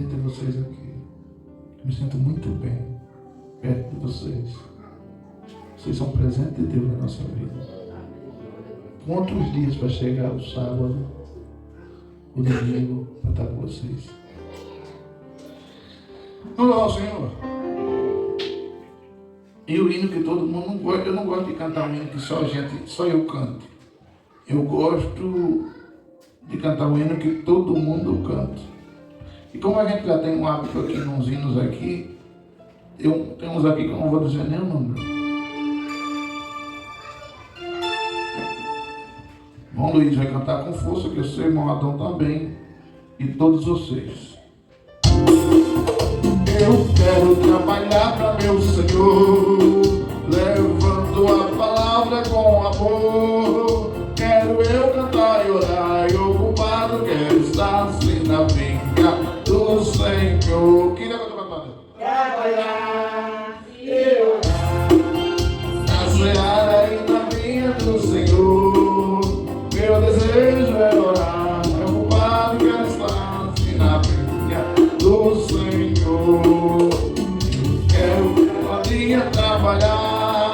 prazer ter vocês aqui. Me sinto muito bem perto de vocês. Vocês são um presente de Deus na nossa vida. Quantos dias para chegar o sábado, o domingo, para estar com vocês? Vamos lá, Senhor. E o hino que todo mundo não gosta, eu não gosto de cantar um hino que só eu canto. Eu gosto de cantar um hino que todo mundo canta. E como a gente já tem um hábito aqui nos hinos aqui, tem uns aqui que eu não vou dizer nem o nome. Irmão Luiz vai cantar com força, que eu sei, irmão Adão também, e todos vocês. Eu quero trabalhar para meu Senhor, levando a palavra com amor. Quero eu cantar e orar e ocupado, quero estar assim na vinha do Senhor. Que negócio de batalha? Trabalhar e orar na seara e na vinha do Senhor. Meu desejo é orar, é ocupado, quero estar assim na vinha do Senhor. Quero cada dia trabalhar,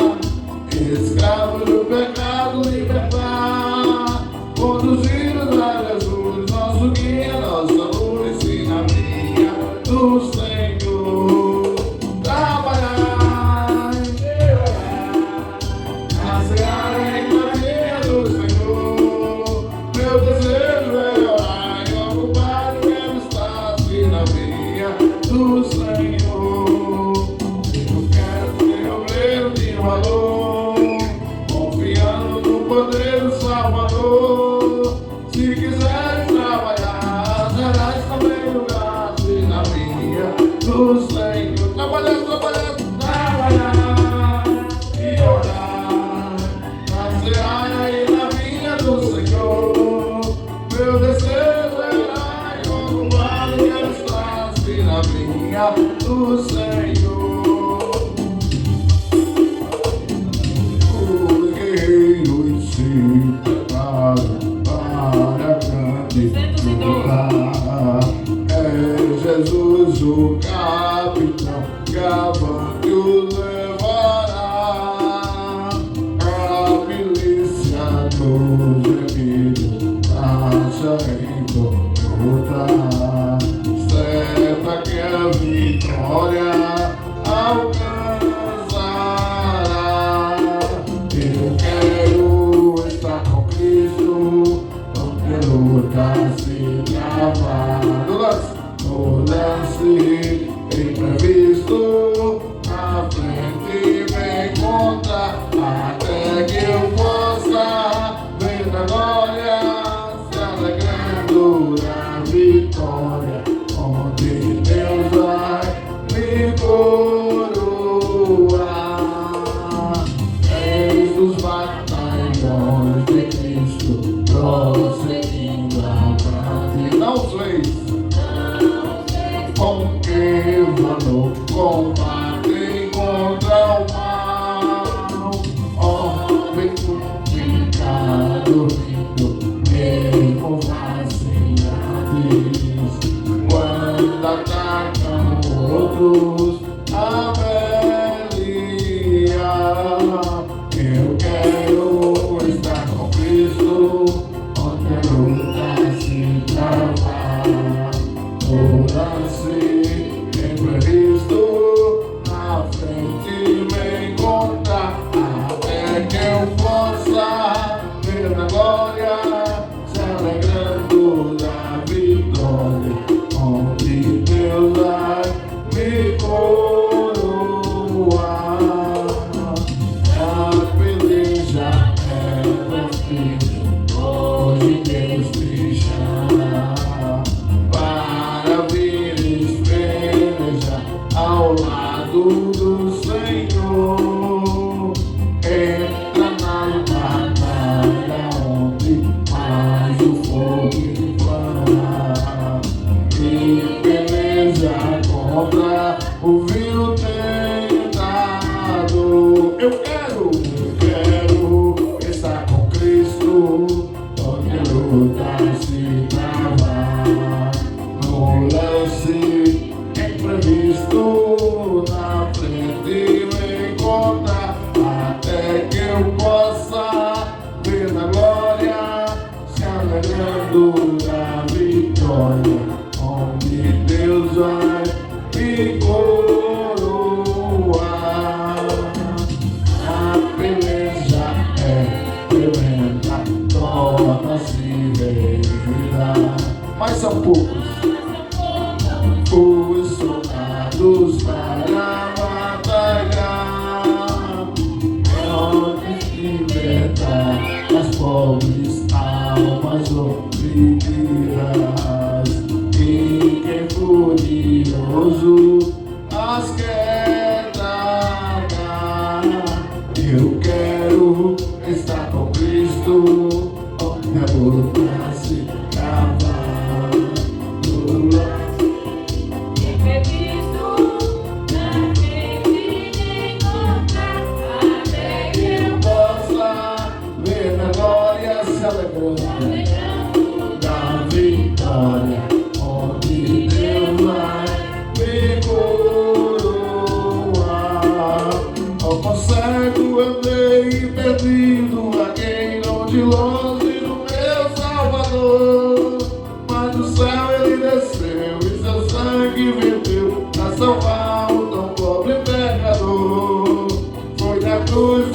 escravo do pecado, libertar, conduzir-nos a Jesus, nosso guia, nossa luz, e na vinha do Senhor. Trabalhar e orar na seara e na vinha do Senhor. Meu desejo é orar e ocupado, quero estar assim na vinha do Senhor. Eu quero ser obreiro de valor, confiando no poder do Salvador. Se quiseres trabalhar, serás também lugar assim na vinha do Senhor. Trabalhar e orar na seara e na vinha do Senhor. Meu desejo é orar e ocupado, quero estar assim na vinha do Senhor. O guerreiro se prepara para a grande luta. É Jesus o capitão, que avante o levará. A milícia dos gemidos acha em luta. Certa que a vitória alcançará. Eu quero estar com Cristo, onde a luta se travar. No lance imprevisto, na frente me encontra, até que eu possa ver na glória, se alegrando da vitória, onde Deus vai me coroar. Eis os batalhões de Cristo, prosseguindo avante. Não sei com que vou no combate contra o mal. Homem complicado, mesmo facilidades, quando atacam outros, amelia. Eu quero estar com Cristo, onde a luta se travar. O lance imprevisto, na frente me encontra, até que eu possa ver na glória, se alegrando da vitória, onde Deus vai me coroar. A peleja é perfeita, hoje Deus me chama para vir espelhar ao lado do Senhor. Entra na batalha onde mais o fogo inflama, e peleja contra o vil tentado. Eu quero estar com Cristo, onde a luta se travar. No lance são poucos os soldados para batalhar. É hora de libertar as pobres almas oprimidas. E quem furioso as quer tragar. Eu quero estar com Cristo, minha boca se cavar no lar. Da vitória, onde Deus vai me coroar. Ao cego eu dei perdido a quem não de longe do meu Salvador. Mas do céu ele desceu e seu sangue verteu pra salvar o tão pobre pecador. Foi na cruz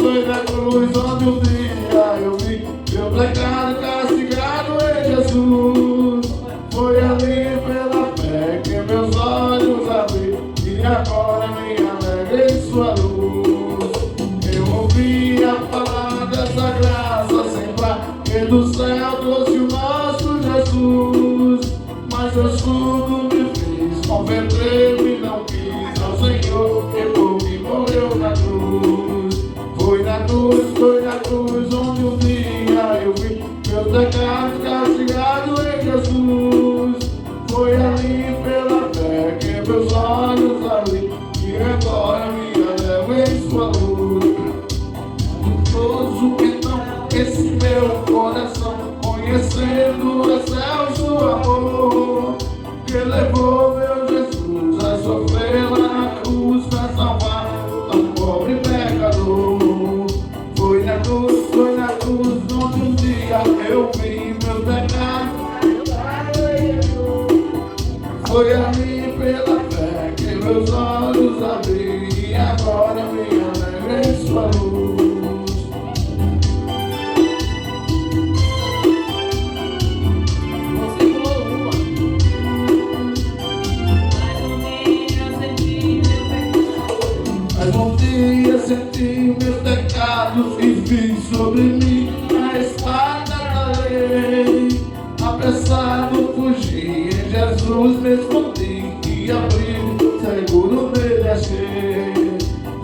onde um dia eu vi meu pecado castigado em Jesus. Foi ali pela fé que meus olhos abri e agora me alegra em sua luz. Eu ouvi a palavra dessa graça sem par, que do céu trouxe o nosso Jesus. Mas eu surdo me fiz, convertei-me e não quis ao Senhor que por mim morreu na cruz. Foi na cruz onde um dia eu vi meus pecados castigados em Jesus. Foi ali pela fé que meus olhos abri e agora me alevo em sua luz. Gostoso então esse meu coração, conhecendo o excelso amor que levou meu Jesus a sofrer lá na cruz pra salvar tão pobre pecador. Foi na cruz onde um dia eu vi meus pecados. Foi ali pela fé que meus olhos abri e agora me alegra em sua luz. Você pulou uma. Mas um dia senti meus pecados e fiz sobre mim a espada da lei. Apressado fugi, em Jesus me escondi e abrigo seguro nele achei.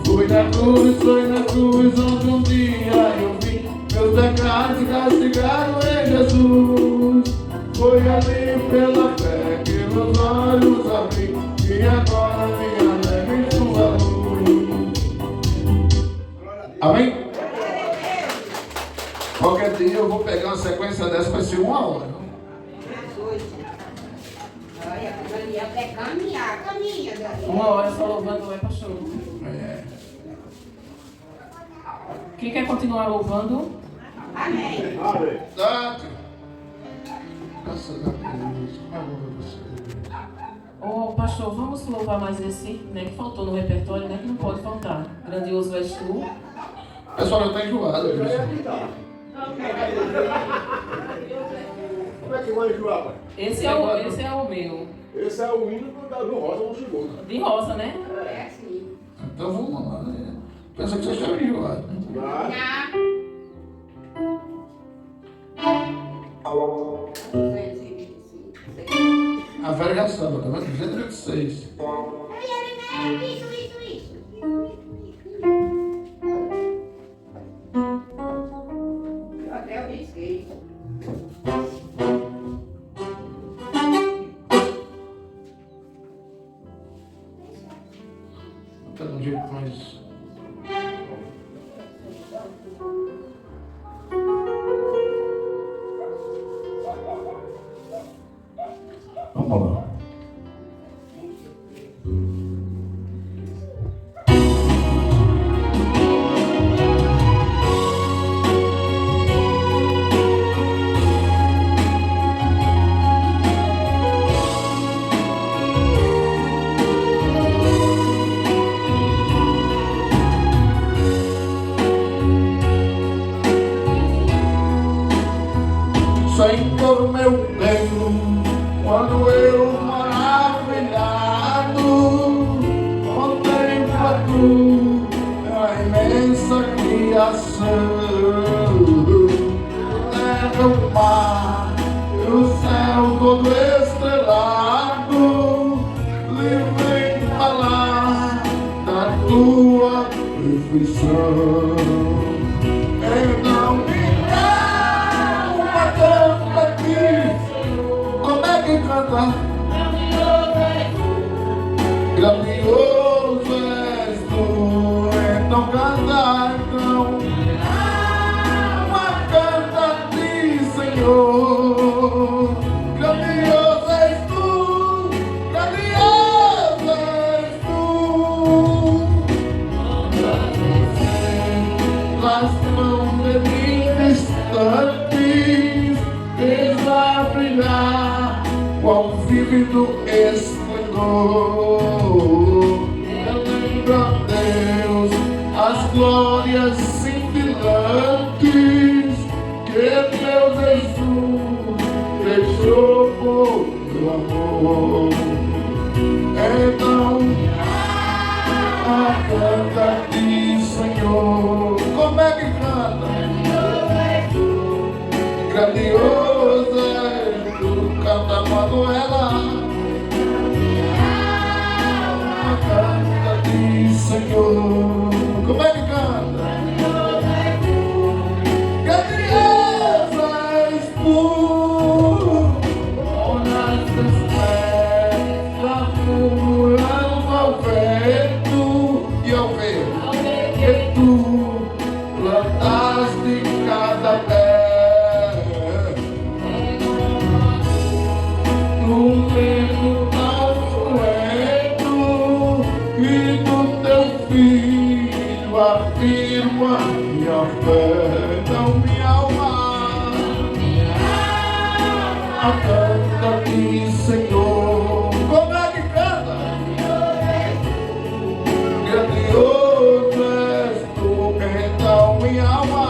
Foi na cruz onde um dia eu vi meus pecados castigados em Jesus. Foi ali pela fé que meus olhos abri e agora me alegra em sua luz. Amém? Qualquer dia eu vou pegar uma sequência dessa, vai ser 1 hora. Olha, ali até caminha, Dani. 1 hora só louvando, vai para show. É. Quem quer continuar louvando? Amém. Graças a Deus. Você. Ô pastor, vamos louvar mais esse, né? Que faltou no repertório, né? Que não pode faltar. Grandioso és tu. Pessoal, eu estou enjoado. Como é que vai enjoar, pai? Esse é o meu. Esse é o hino do Rosa no segundo. De roça, né? É assim. Então vamos lá, né? Pensa que vocês estão enjoados, né? Vai. Não. 225. A Vera já sabe, tá vendo? 226. Isso. Eu até risquei. Tá de um jeito mais. Vamos lá. Senhor meu Deus, Quando eu maravilhado contemplo a tua imensa criação, leva o mar e o céu todo estrelado, livre falar da tua perfeição. Então me dá uma canta aqui. Como é que canta? Grandioso és tu. Então canta, então. Uma canta a ti, Senhor. Grandioso és tu. Grandioso és tu. Las mãos de mim distantes, fez a brilhar qual vívido esplendor. Lembra, Deus, as glórias cintilantes que teu Jesus deixou por meu amor. Então, canta a ti, Senhor. Como é que canta? Grandioso és tu. Canta quando ela canta a ti, Senhor. Como é que canta? Grandioso és tu. Nas teus pés, voando ao vento e ao vento que tu plantaste cada pé. No meio tão cruento e do teu filho afirma minha fé. Então minha alma canta a ti, Senhor. Como é que canta? Grandioso és tu. Então minha alma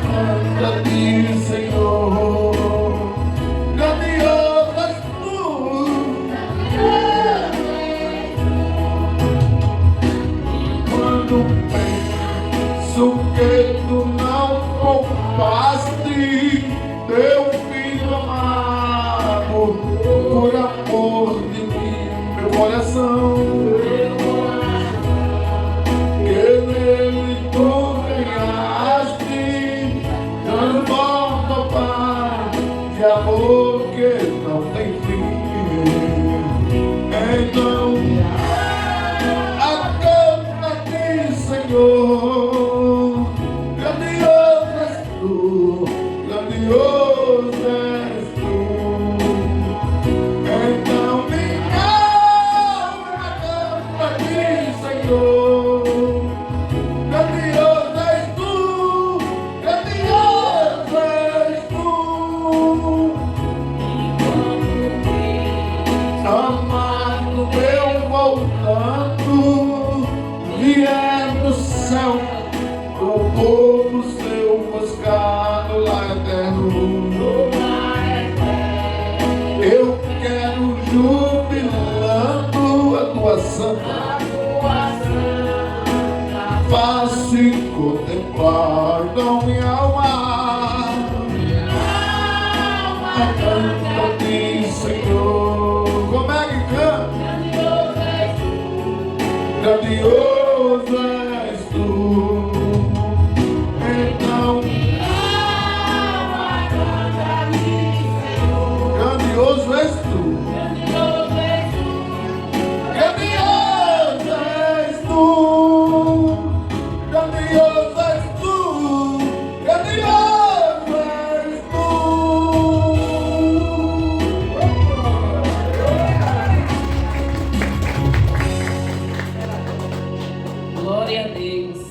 canta a ti, Senhor. Grandioso és tu. Quando penso que tu não poupaste teu filho amado, por amor de mim, meu coração, que nele tu ganhaste, transforma, Pai, de amor que não tem fim. Então, acanta a ti, Senhor. Grandioso és tu. Grandioso és tu. Então, minha alma canta a ti, Senhor. Grandioso és tu. Grandioso és tu. Amado meu, voltando, vier do céu, o povo seu buscado lá eterno. Eu quero jubilando a tua santa face contemplar. Então minha alma canta a ti, Senhor. Como é que canta? Grandioso és tu. Então, grandioso és tu. Grandioso és tu. Grandioso és tu. Grandioso és tu. Glória a Deus.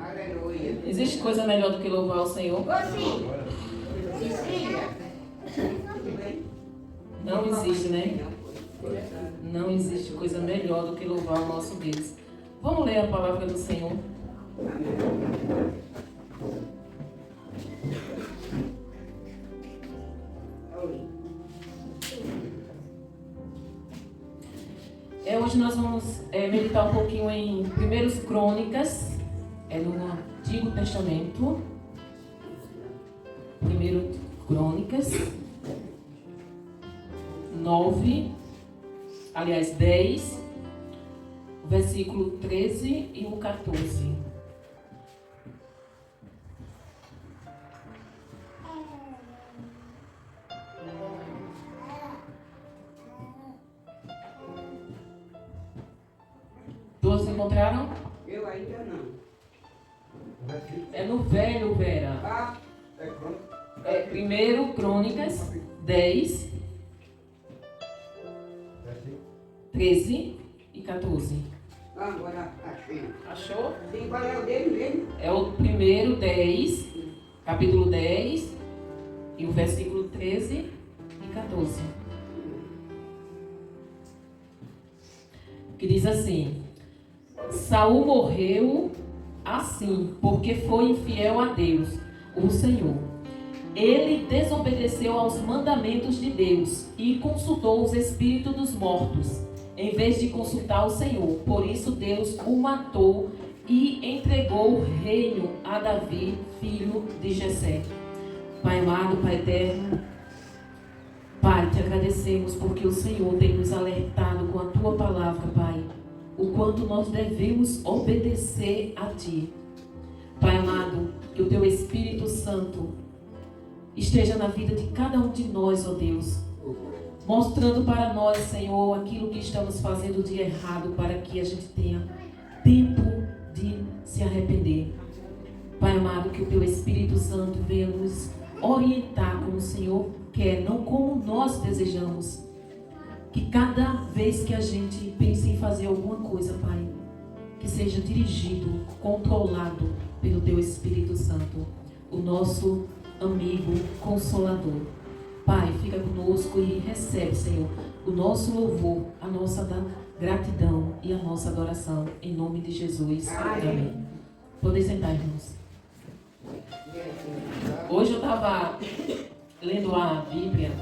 Aleluia. Existe coisa melhor do que louvar o Senhor? Sim. Cecília. Não existe, né? Não existe coisa melhor do que louvar o nosso Deus. Vamos ler a palavra do Senhor. Hoje nós vamos meditar um pouquinho em 1 Crônicas, no Antigo Testamento. 1 Crônicas 10, o versículo 13 e o 14. Todos encontraram? Eu ainda não. É no Velho, Vera. Ah, É 1 Crônicas 10, 13 e 14. agora achei. Achou? Sim, qual é o dele mesmo? É o primeiro 10, capítulo 10, e o versículo 13 e 14. Que diz assim: Saul morreu assim, porque foi infiel a Deus, o Senhor. Ele desobedeceu aos mandamentos de Deus e consultou os espíritos dos mortos, em vez de consultar o Senhor. Por isso Deus o matou e entregou o reino a Davi, filho de Jessé. Pai amado, Pai eterno, Pai, te agradecemos porque o Senhor tem nos alertado com a tua palavra, Pai, o quanto nós devemos obedecer a ti. Pai amado, que o teu Espírito Santo esteja na vida de cada um de nós, ó Deus, mostrando para nós, Senhor, aquilo que estamos fazendo de errado, para que a gente tenha tempo de se arrepender. Pai amado, que o teu Espírito Santo venha nos orientar como o Senhor quer, não como nós desejamos. Que cada vez que a gente pense em fazer alguma coisa, Pai, que seja dirigido, controlado pelo teu Espírito Santo, o nosso amigo consolador. Pai, fica conosco e recebe, Senhor, o nosso louvor, a nossa gratidão e a nossa adoração, em nome de Jesus. Amém. Podem sentar, irmãos. Hoje eu estava lendo a Bíblia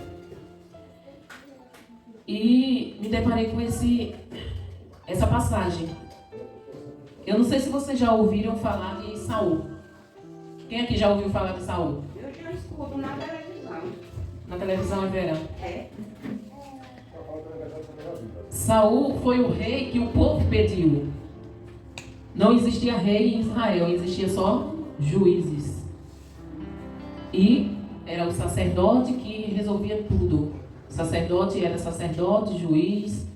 e me deparei com essa passagem. Eu não sei se vocês já ouviram falar de Saul. Quem aqui já ouviu falar de Saul? Eu já escuto na televisão. Na televisão, é Vera? É. Saul foi o rei que o povo pediu. Não existia rei em Israel, existia só juízes. E era o sacerdote que resolvia tudo. O sacerdote era sacerdote, juiz.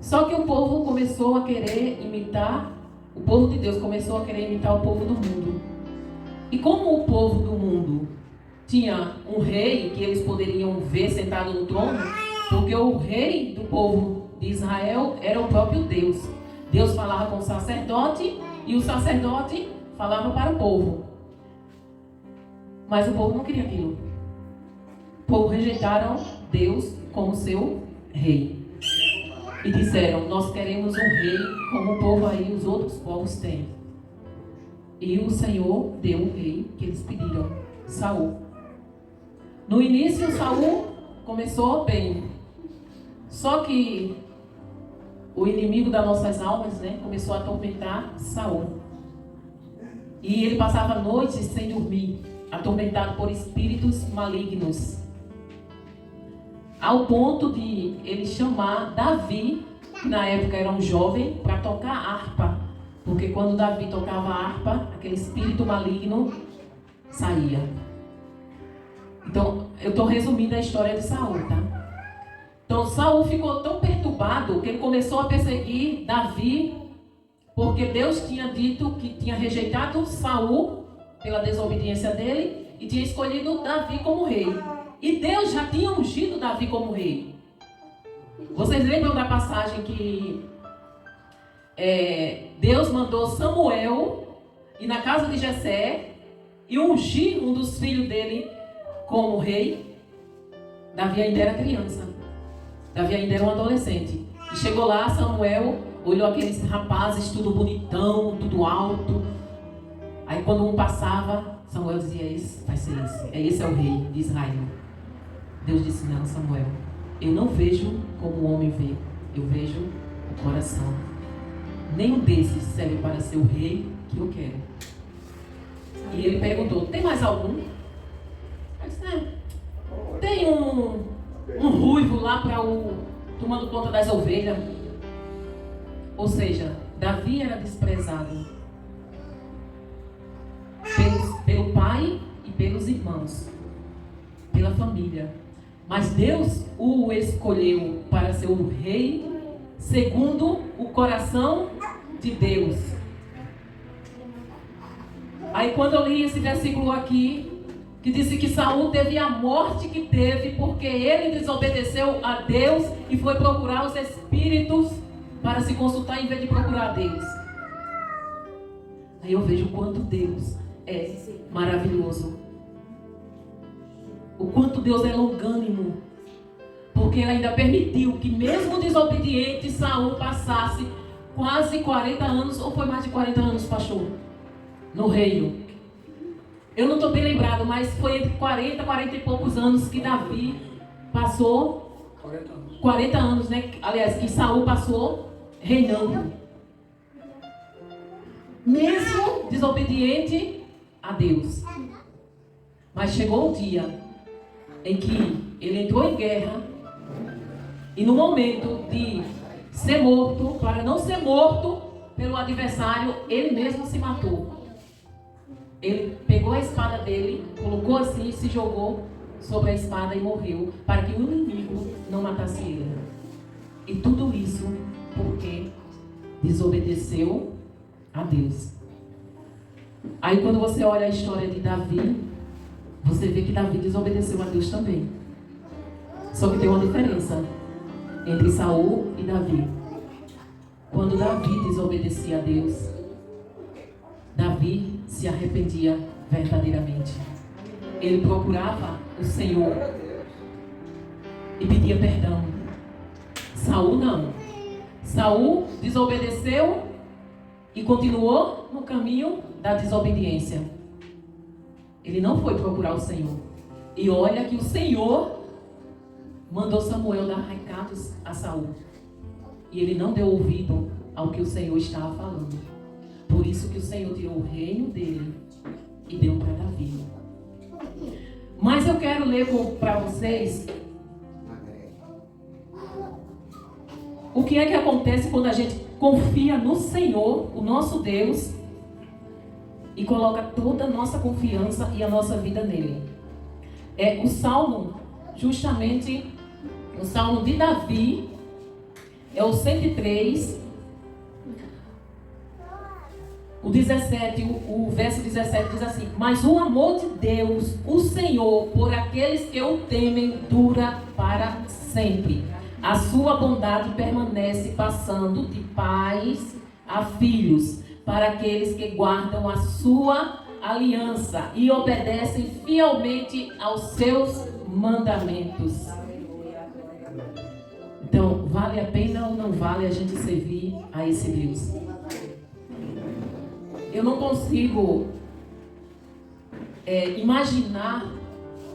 Só que o povo começou a querer imitar, o povo de Deus começou a querer imitar o povo do mundo. E como o povo do mundo tinha um rei que eles poderiam ver sentado no trono, porque o rei do povo de Israel era o próprio Deus. Deus falava com o sacerdote e o sacerdote falava para o povo. Mas o povo não queria aquilo. O povo rejeitaram Deus como seu rei. E disseram: nós queremos um rei como o povo aí, os outros povos têm. E o Senhor deu o rei que eles pediram, Saul. No início, Saul começou bem. Só que o inimigo das nossas almas, começou a atormentar Saul. E ele passava noites sem dormir, atormentado por espíritos malignos. Ao ponto de ele chamar Davi, que na época era um jovem, para tocar harpa. Porque quando Davi tocava harpa, aquele espírito maligno saía. Então, eu estou resumindo a história de Saul, tá? Então, Saul ficou tão perturbado que ele começou a perseguir Davi, porque Deus tinha dito que tinha rejeitado Saul pela desobediência dele e tinha escolhido Davi como rei. E Deus já tinha ungido Davi como rei. Vocês lembram da passagem que Deus mandou Samuel ir na casa de Jessé e ungir um dos filhos dele como rei? Davi ainda era criança. Davi ainda era um adolescente. E chegou lá, Samuel olhou aqueles rapazes tudo bonitão, tudo alto. Aí quando um passava, Samuel dizia: esse vai ser esse. Esse é o rei de Israel. Deus disse: não, Samuel, eu não vejo como o homem vê, eu vejo o coração. Nenhum desses serve para ser o rei que eu quero. E ele perguntou, tem mais algum? Eu disse, tem um ruivo lá para tomando conta das ovelhas. Ou seja, Davi era desprezado pelo pai e pelos irmãos, pela família. Mas Deus o escolheu para ser o rei segundo o coração de Deus. Aí quando eu li esse versículo aqui, que disse que Saul teve a morte que teve porque ele desobedeceu a Deus e foi procurar os espíritos para se consultar em vez de procurar a Deus. Aí eu vejo o quanto Deus é maravilhoso. O quanto Deus é longânimo. Porque ele ainda permitiu que mesmo desobediente Saul passasse quase 40 anos, ou foi mais de 40 anos, pastor, no reino. Eu não estou bem lembrado, mas foi entre 40 e poucos anos que Davi passou. 40 anos, né? Aliás, que Saul passou reinando. Mesmo desobediente a Deus. Mas chegou o dia em que ele entrou em guerra e no momento de ser morto, para não ser morto pelo adversário, ele mesmo se matou. Ele pegou a espada dele, colocou assim e se jogou sobre a espada e morreu, para que o inimigo não matasse ele. E tudo isso porque desobedeceu a Deus. Aí quando você olha a história de Davi, você vê que Davi desobedeceu a Deus também. Só que tem uma diferença entre Saul e Davi. Quando Davi desobedecia a Deus, Davi se arrependia verdadeiramente. Ele procurava o Senhor e pedia perdão. Saul não. Saul desobedeceu e continuou no caminho da desobediência. Ele não foi procurar o Senhor. E olha que o Senhor mandou Samuel dar recados a Saul. E ele não deu ouvido ao que o Senhor estava falando. Por isso que o Senhor tirou o reino dele e deu para Davi. Mas eu quero ler para vocês o que é que acontece quando a gente confia no Senhor, o nosso Deus, e coloca toda a nossa confiança e a nossa vida nele. O Salmo, justamente, o Salmo de Davi, é o 103, o 17, o verso 17 diz assim: mas o amor de Deus, o Senhor, por aqueles que o temem, dura para sempre. A sua bondade permanece, passando de pais a filhos, para aqueles que guardam a sua aliança e obedecem fielmente aos seus mandamentos. Então, vale a pena ou não vale a gente servir a esse Deus? Eu não consigo imaginar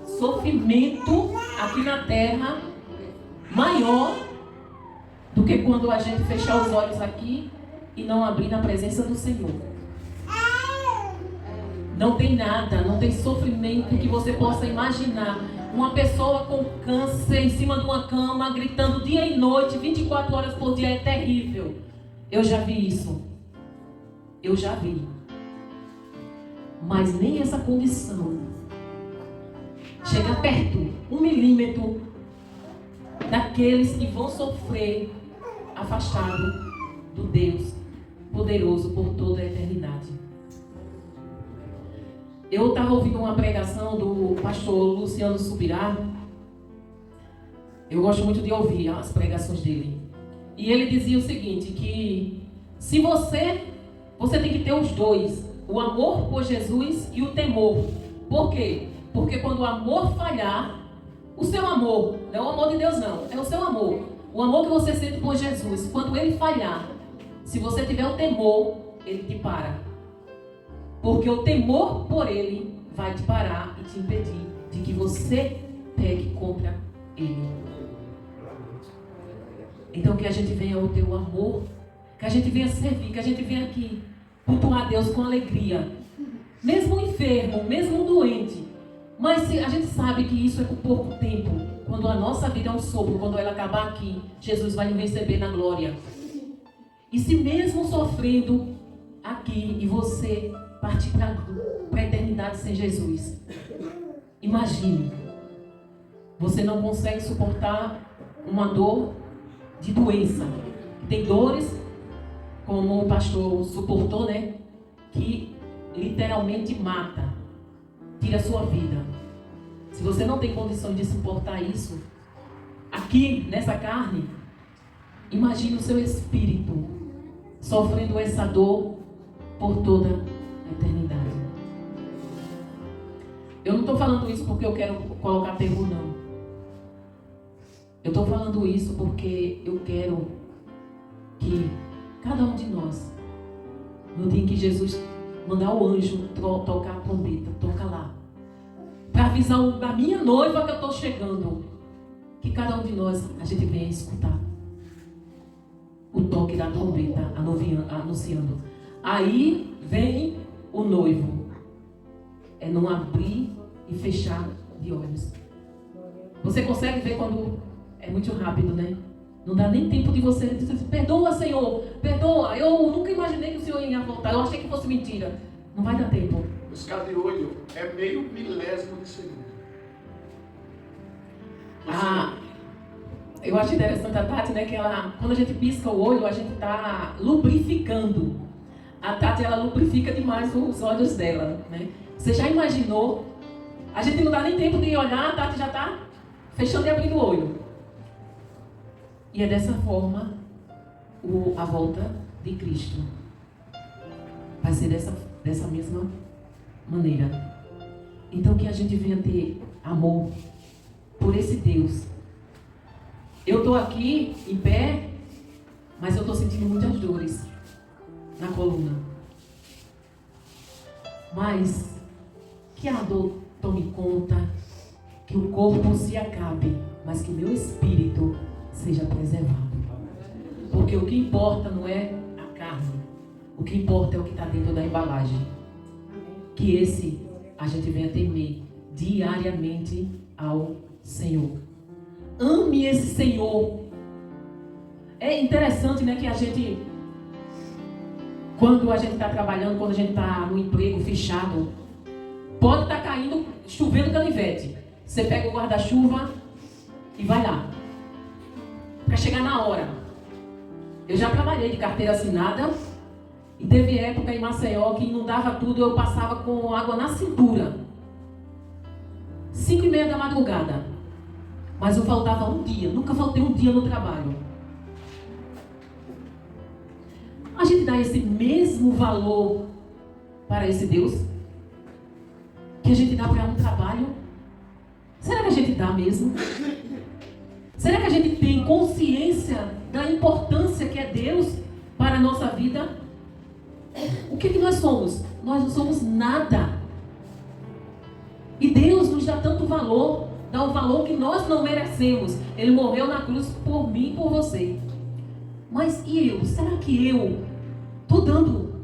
sofrimento aqui na terra maior do que quando a gente fechar os olhos aqui e não abrir na presença do Senhor. Não tem nada, não tem sofrimento que você possa imaginar. Uma pessoa com câncer em cima de uma cama, gritando dia e noite, 24 horas por dia, é terrível. Eu já vi isso. Eu já vi. Mas nem essa condição chega perto, 1 milímetro, daqueles que vão sofrer afastado do Deus poderoso por toda a eternidade. Eu estava ouvindo uma pregação do pastor Luciano Subirá. Eu gosto muito de ouvir as pregações dele. E ele dizia o seguinte, que se você tem que ter os dois, o amor por Jesus e o temor. Por quê? Porque quando o amor falhar, o seu amor, não é o amor de Deus não, é o seu amor. O amor que você sente por Jesus, quando ele falhar, se você tiver o temor, ele te para. Porque o temor por ele vai te parar e te impedir de que você peque contra ele. Então que a gente venha ao teu amor, que a gente venha servir, que a gente venha aqui cultuar a Deus com alegria. Mesmo enfermo, mesmo doente. Mas a gente sabe que isso é por pouco tempo. Quando a nossa vida é um sopro, quando ela acabar aqui, Jesus vai nos receber na glória. E se mesmo sofrendo aqui e você partir para a eternidade sem Jesus, imagine, você não consegue suportar uma dor de doença. Tem dores, como o pastor suportou, né? Que literalmente mata, tira a sua vida. Se você não tem condições de suportar isso, aqui nessa carne, imagine o seu espírito sofrendo essa dor por toda a eternidade. Eu não estou falando isso porque eu quero colocar terror, não. Eu estou falando isso porque eu quero que cada um de nós, no dia em que Jesus mandar o anjo tocar a trombeta, toca lá, para avisar da minha noiva que eu estou chegando, que cada um de nós, a gente venha escutar o toque da trombeta anunciando. Aí vem o noivo. É não abrir e fechar de olhos. Você consegue ver quando é muito rápido, né? Não dá nem tempo de você dizer, perdoa, Senhor, perdoa. Eu nunca imaginei que o Senhor ia voltar. Eu achei que fosse mentira. Não vai dar tempo. Piscar de olho é meio milésimo de segundo. Eu acho interessante a Tati, né? Que ela, quando a gente pisca o olho, a gente está lubrificando. A Tati, ela lubrifica demais os olhos dela, né? Você já imaginou? A gente não dá nem tempo de olhar, a Tati já está fechando e abrindo o olho. E é dessa forma a volta de Cristo. Vai ser dessa mesma maneira. Então que a gente venha ter amor por esse Deus. Eu estou aqui em pé, mas eu estou sentindo muitas dores na coluna. Mas que a dor tome conta, que o corpo se acabe, mas que o meu espírito seja preservado. Porque o que importa não é a carne, o que importa é o que está dentro da embalagem. Que esse a gente venha temer diariamente ao Senhor. Ame esse Senhor. É interessante, né, que a gente, quando a gente está trabalhando, quando a gente está no emprego fechado, pode estar caindo, chovendo canivete. Você pega o guarda-chuva e vai lá, para chegar na hora. Eu já trabalhei de carteira assinada e teve época em Maceió que inundava tudo, eu passava com água na cintura. 5:30 da madrugada. Mas eu faltava um dia, nunca faltei um dia no trabalho. A gente dá esse mesmo valor para esse Deus que a gente dá para um trabalho? Será que a gente dá mesmo? Será que a gente tem consciência da importância que é Deus para a nossa vida? O que nós somos? Nós não somos nada. E Deus nos dá tanto valor, dá um valor que nós não merecemos. Ele morreu na cruz por mim e por você. Mas e eu? Será que eu estou dando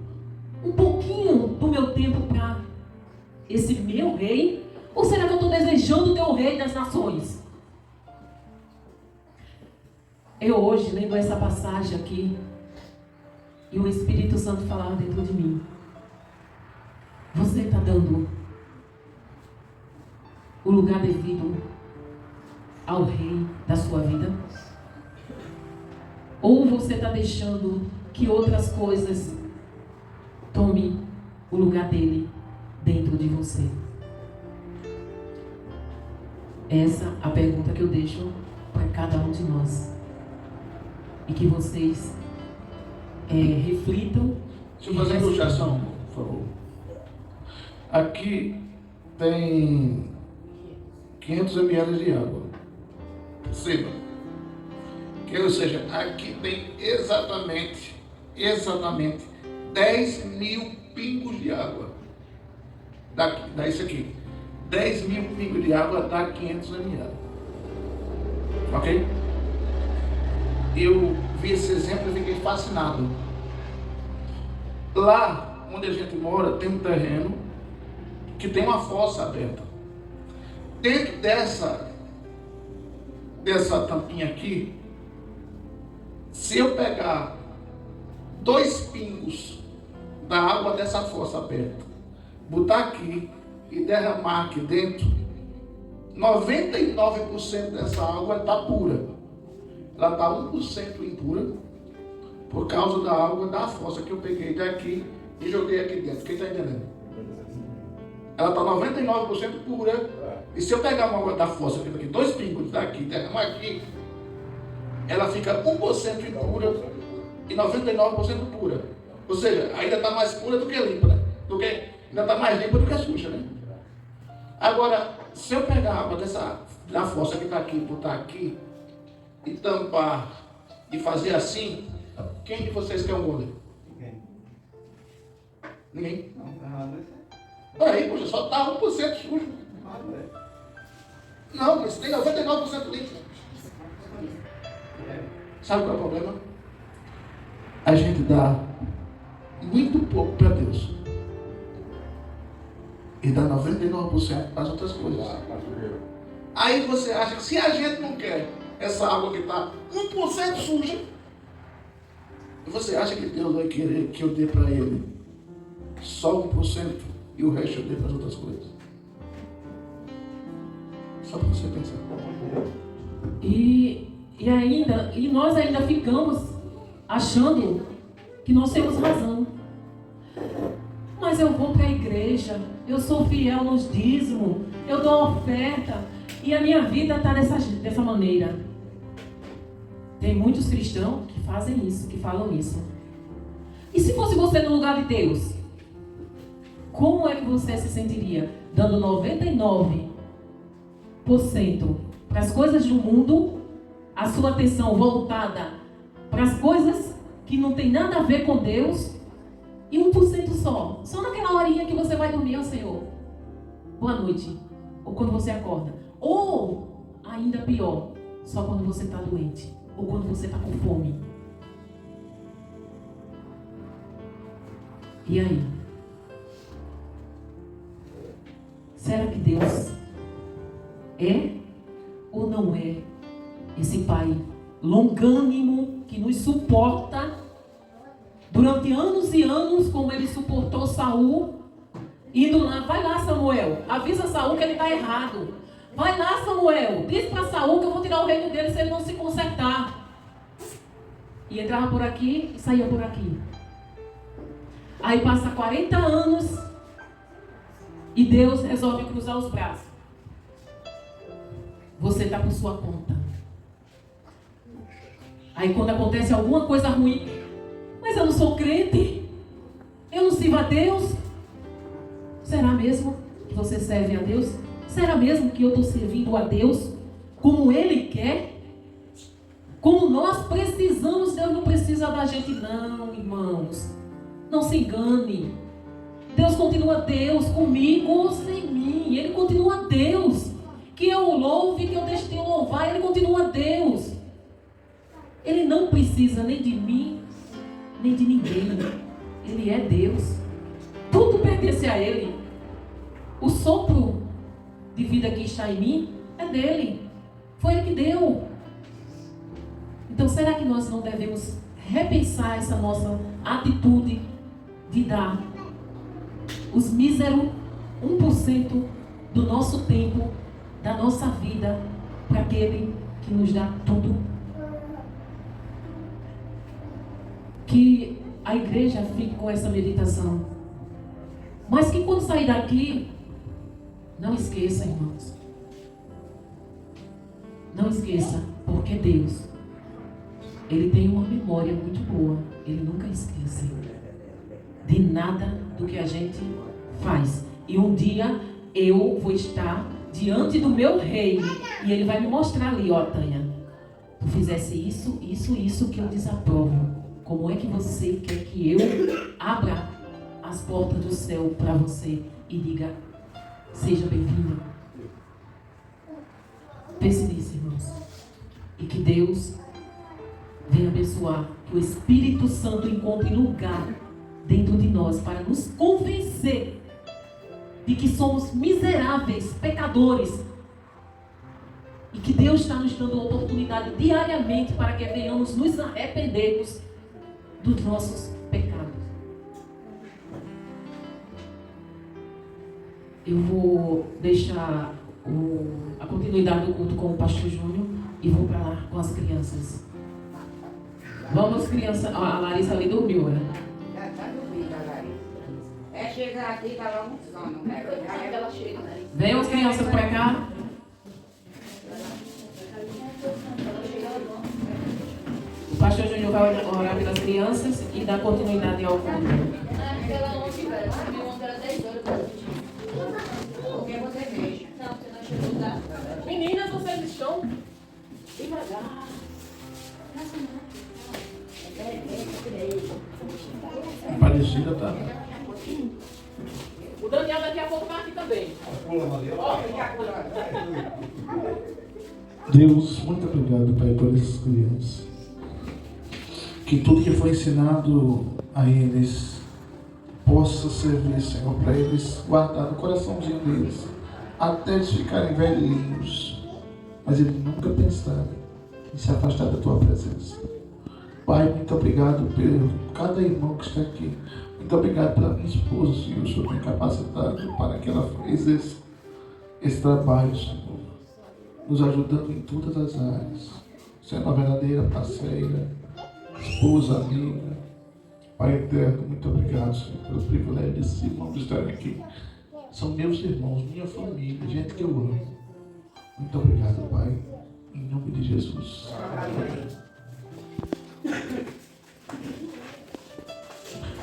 um pouquinho do meu tempo para esse meu rei? Ou será que eu estou desejando o teu rei das nações? Eu hoje lembro essa passagem aqui e o Espírito Santo falava dentro de mim. Você está dando o lugar devido ao rei da sua vida? Ou você está deixando que outras coisas tomem o lugar dele dentro de você? Essa é a pergunta que eu deixo para cada um de nós. E que vocês reflitam. Deixa eu fazer uma ilustração, por favor. Aqui tem 500 ml de água. Perceba. Ou seja, aqui tem exatamente 10 mil pingos de água. Dá isso aqui. 10 mil pingos de água dá 500 ml. Ok? eu vi esse exemplo e fiquei fascinado. Lá onde a gente mora tem um terreno que tem uma fossa aberta. Dentro dessa tampinha aqui, se eu pegar 2 pingos da água dessa fossa aberta, botar aqui e derramar aqui dentro, 99% dessa água está pura. Ela está 1% impura por causa da água da fossa que eu peguei daqui e joguei aqui dentro. Quem está entendendo? Ela está 99% pura. E se eu pegar uma água da fossa, aqui, 2 pingos daqui e derramar aqui, ela fica 1% impura e 99% pura. Ou seja, ainda está mais pura do que limpa, né? Ainda está mais limpa do que suja, né? Agora, se eu pegar a água da fossa que está aqui, botar aqui e tampar e fazer assim, quem de vocês quer um gole? Ninguém? Aí, poxa, só está 1% sujo. Não, mas tem 99% limpo. Sabe qual é o problema? A gente dá muito pouco para Deus e dá 99% para as outras coisas. Aí você acha que se a gente não quer essa água que está 1% suja, você acha que Deus vai querer que eu dê para Ele só 1% e o resto eu dê para as outras coisas? Só para você pensar. E nós ainda ficamos achando que nós temos razão. Mas eu vou para a igreja, eu sou fiel nos dízimos, eu dou oferta e a minha vida está dessa maneira. Tem muitos cristãos que fazem isso, que falam isso. E se fosse você no lugar de Deus? Como é que você se sentiria? Dando 99% para as coisas do mundo, a sua atenção voltada para as coisas que não tem nada a ver com Deus, e 1% só naquela horinha que você vai dormir, ó Senhor, boa noite, ou quando você acorda, ou ainda pior, só quando você está doente, ou quando você está com fome. E aí? Será que Deus é ou não é esse Pai longânimo que nos suporta durante anos e anos, como ele suportou Saul, indo lá, vai lá Samuel, avisa Saul que ele está errado. Vai lá Samuel, diz para Saul que eu vou tirar o reino dele se ele não se consertar. E entrava por aqui e saía por aqui. Aí passa 40 anos e Deus resolve cruzar os braços. Você está por sua conta. Aí quando acontece alguma coisa ruim, mas eu não sou crente, eu não sirvo a Deus. Será mesmo que você serve a Deus? Será mesmo que eu estou servindo a Deus como Ele quer? Como nós precisamos? Deus não precisa da gente não, irmãos. Não se engane. Deus continua Deus comigo ou sem mim. Ele continua Deus. Que eu o louve, que eu deixe de louvar, Ele continua Deus. Ele não precisa nem de mim, nem de ninguém. Ele é Deus. Tudo pertence a Ele. O sopro de vida que está em mim é dele. Foi Ele que deu. Então será que nós não devemos repensar essa nossa atitude de dar os míseros 1% do nosso tempo, da nossa vida, para aquele que nos dá tudo? Que a igreja fique com essa meditação. Mas que quando sair daqui, não esqueça, irmãos. Não esqueça, porque Deus, Ele tem uma memória muito boa. Ele nunca esquece de nada do que a gente faz. E um dia eu vou estar diante do meu rei e ele vai me mostrar ali, ó, Tânia, tu fizesse isso, isso, isso que eu desaprovo. Como é que você quer que eu abra as portas do céu para você e diga, seja bem-vindo? Pense nisso, irmãos. E que Deus Venha abençoar, que o Espírito Santo encontre lugar dentro de nós para nos convencer de que somos miseráveis, pecadores, e que Deus está nos dando a oportunidade diariamente para que venhamos nos arrependermos dos nossos pecados. Eu vou deixar a continuidade do culto com o pastor Júnior e vou para lá com as crianças. Vamos, crianças. A Larissa ali dormiu, né? Já está dormindo, a Larissa. É chegar aqui e estava com sono, né? Ela chega, né? Venham as crianças para cá. O pastor Júnior vai orar pelas crianças e dar continuidade ao culto. Ela não tiver, ela viu ontem era 10 horas. Porque você deixa. Não, você não chegou, tá? Meninas, vocês estão devagar. Aparecida, tá? O Daniel daqui a pouco está aqui também. Deus, muito obrigado, Pai, por essas crianças. Que tudo que foi ensinado a eles possa servir, Senhor, para eles guardar no coraçãozinho deles, até eles ficarem velhinhos, mas eles nunca pensaram em se afastar da Tua presença. Pai, muito obrigado por cada irmão que está aqui. Muito obrigado pela minha esposa, Senhor. O Senhor tem capacitado para que ela fez esse trabalho, Senhor, nos ajudando em todas as áreas, sendo uma verdadeira parceira, esposa, amiga. Pai eterno, muito obrigado, Senhor, pelo privilégio desses irmãos estarem aqui. São meus irmãos, minha família, gente que eu amo. Muito obrigado, Pai, em nome de Jesus.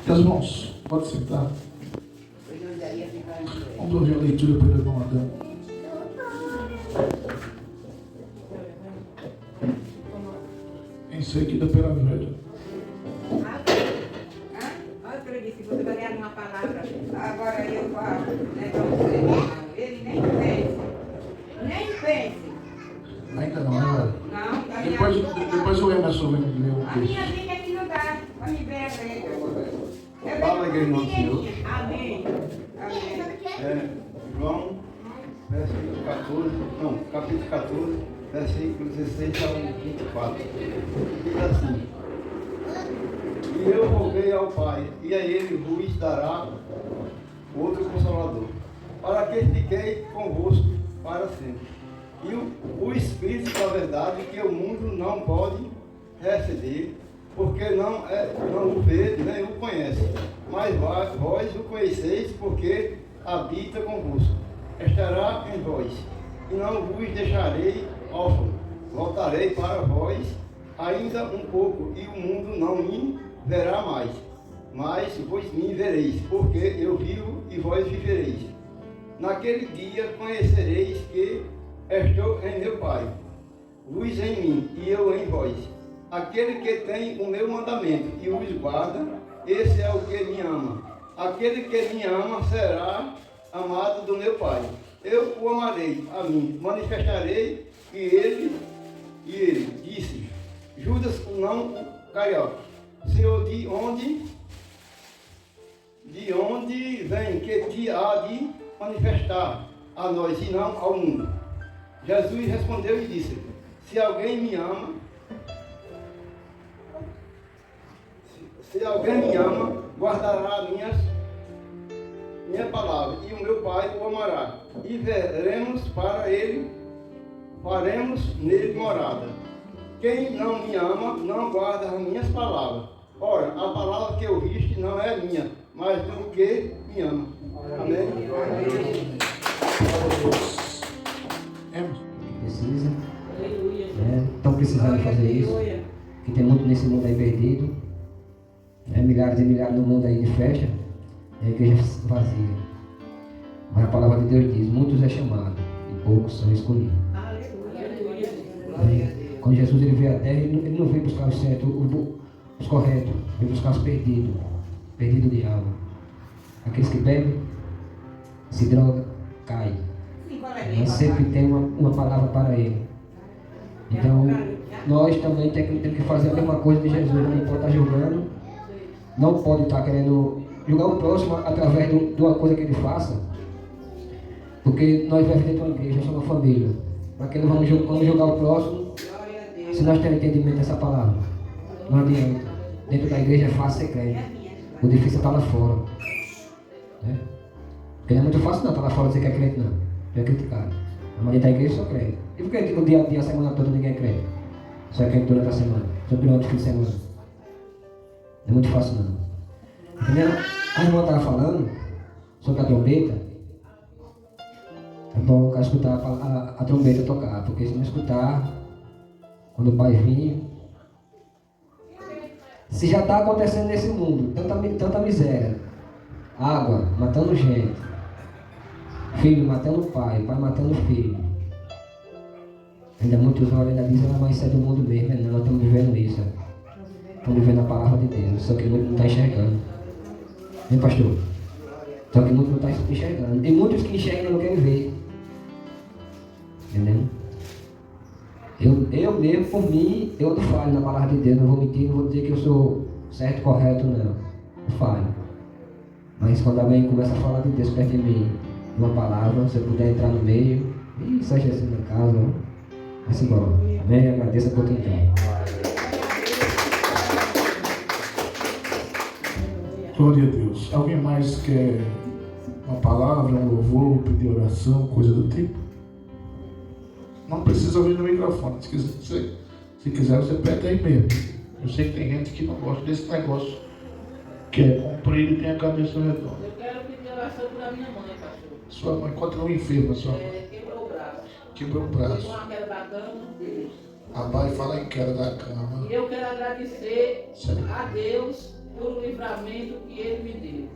Meus irmãos, pode sentar. Vamos ouvir a leitura pelo irmão Adão. Em seguida pela velha. Eu acredito que você vai ler uma palavra. Agora eu falo, né, para você, não. Ele nem pense. Nem pense. Ainda não, né, velho? Não, a minha Depois o Emerson vem ler um A texto. minha amiga aqui não dá para me ver a letra. Fala, igreja do Senhor. Amém. Amém. João, versículo 14, não, capítulo 14, versículo 16 ao 24. Diz assim: E eu roguei ao Pai, e a ele vos dará outro Consolador, para que fiquei convosco para sempre. E o Espírito da verdade, que o mundo não pode receber, porque não o vê nem o conhece. Mas vós o conheceis, porque habita convosco. Estará em vós, e não vos deixarei órfãos. Voltarei para vós ainda um pouco, e o mundo não me verá mais. Mas vós me vereis, porque eu vivo e vós vivereis. Naquele dia conhecereis que estou em meu Pai, vós em mim e eu em vós. Aquele que tem o meu mandamento e os guarda, esse é o que me ama. Aquele que me ama será amado do meu Pai. Eu o amarei a mim, manifestarei e ele disse: Judas, não Carioca, Senhor, de onde vem que te há de manifestar a nós e não ao mundo? Jesus respondeu e disse: Se alguém me ama, guardará minha palavra, e o meu Pai o amará, e veremos para ele, faremos nele morada. Quem não me ama, não guarda as minhas palavras. Ora, a palavra que ouviste não é minha, mas do que me ama. Amém? Precisa, estão precisando fazer isso, que tem muito nesse mundo aí perdido, milhares e milhares no mundo aí de festa, é a igreja vazia. Mas a palavra de Deus diz: muitos é chamado e poucos são escolhidos. Quando Jesus ele veio à terra, ele não veio buscar os certos, os corretos, veio buscar os perdidos de alma. Aqueles que bebem, se drogam, caem. Mas sempre tem uma palavra para ele. Então, nós também temos que fazer a mesma coisa de Jesus. Não pode estar julgando, não pode estar querendo julgar o próximo através de uma coisa que ele faça, porque nós vivemos dentro de uma igreja, somos uma família. Para que não vamos julgar o próximo se nós temos entendimento dessa palavra? Não adianta. Dentro da igreja é fácil ser crente, o difícil é estar lá fora, né? Porque não é muito fácil não estar lá fora dizer que é crente, não. É criticado. A maioria da igreja só crente. E por que no dia a dia, a semana toda, ninguém é crente? Só é crente durante a semana, só durante o fim de semana. Não é muito fácil não. Entendeu? A irmã estava falando sobre a trombeta. É bom o cara escutar a trombeta tocar, porque se não escutar, quando o pai vir, se já está acontecendo nesse mundo, tanta miséria, água matando gente, filho matando pai matando filho, ainda muitos olham e ainda dizem, mas isso é do mundo mesmo. Não, nós estamos vivendo isso, estamos vivendo a palavra de Deus, só que muitos não estão enxergando, hein, pastor? Só que muitos não estão enxergando, e muitos que enxergam não querem ver, entendeu? Eu mesmo, por mim, eu não falho na palavra de Deus, não vou mentir, não vou dizer que eu sou certo, correto, não. Eu falho. Mas quando alguém começa a falar de Deus perto de mim, uma palavra, se eu puder entrar no meio, e seja assim na casa, vai-se embora. Amém? Agradeço a oportunidade. Glória a Deus. Alguém mais quer uma palavra, um louvor, pedir oração, coisa do tipo? Não precisa ouvir no microfone. Se quiser, você pede aí mesmo. Eu sei que tem gente que não gosta desse negócio, que é comprido e tem a cabeça redonda. Eu quero pedir oração para minha mãe, pastor. Sua mãe continua enferma, sua mãe. Quebrou o braço. Quebrou o braço. Uma queda da cama. Rapaz, fala em queda da cama. E eu quero agradecer Sério? a Deus pelo livramento que Ele me deu.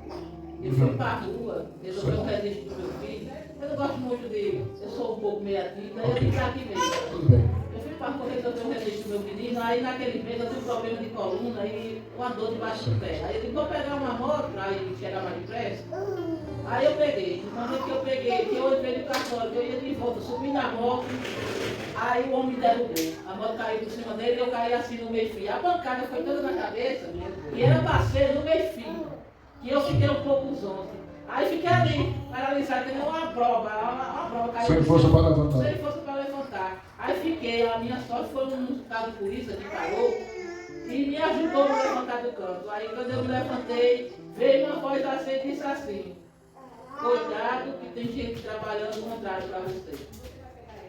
Eu fui para a rua, resolvi um registro do meu filho. Eu não gosto muito dele, eu sou um pouco meio ativa, eu vim para aqui mesmo. Tudo bem. Eu fui para a rua, resolvi um registro do meu menino, aí naquele mês eu tive problema de coluna e uma dor debaixo do pé. Aí eu disse, vou pegar uma moto para ir chegar mais depressa. Aí eu peguei, na vez que eu peguei, que eu entrei no cartório, eu ia de volta, subi na moto, aí o homem me derrubou. A moto caiu por cima dele e eu caí assim no meio fio. A pancada foi toda na cabeça e era para ser no meio fio. E eu fiquei um pouco zonzo. Aí fiquei ali, paralisado, que nem uma prova caiu. Sem força para levantar. Sem força para levantar. Aí fiquei, a minha sorte foi um carro de polícia que parou e me ajudou a me levantar do canto. Aí quando eu me levantei, veio uma voz assim e disse assim, cuidado que tem gente trabalhando contrário para você.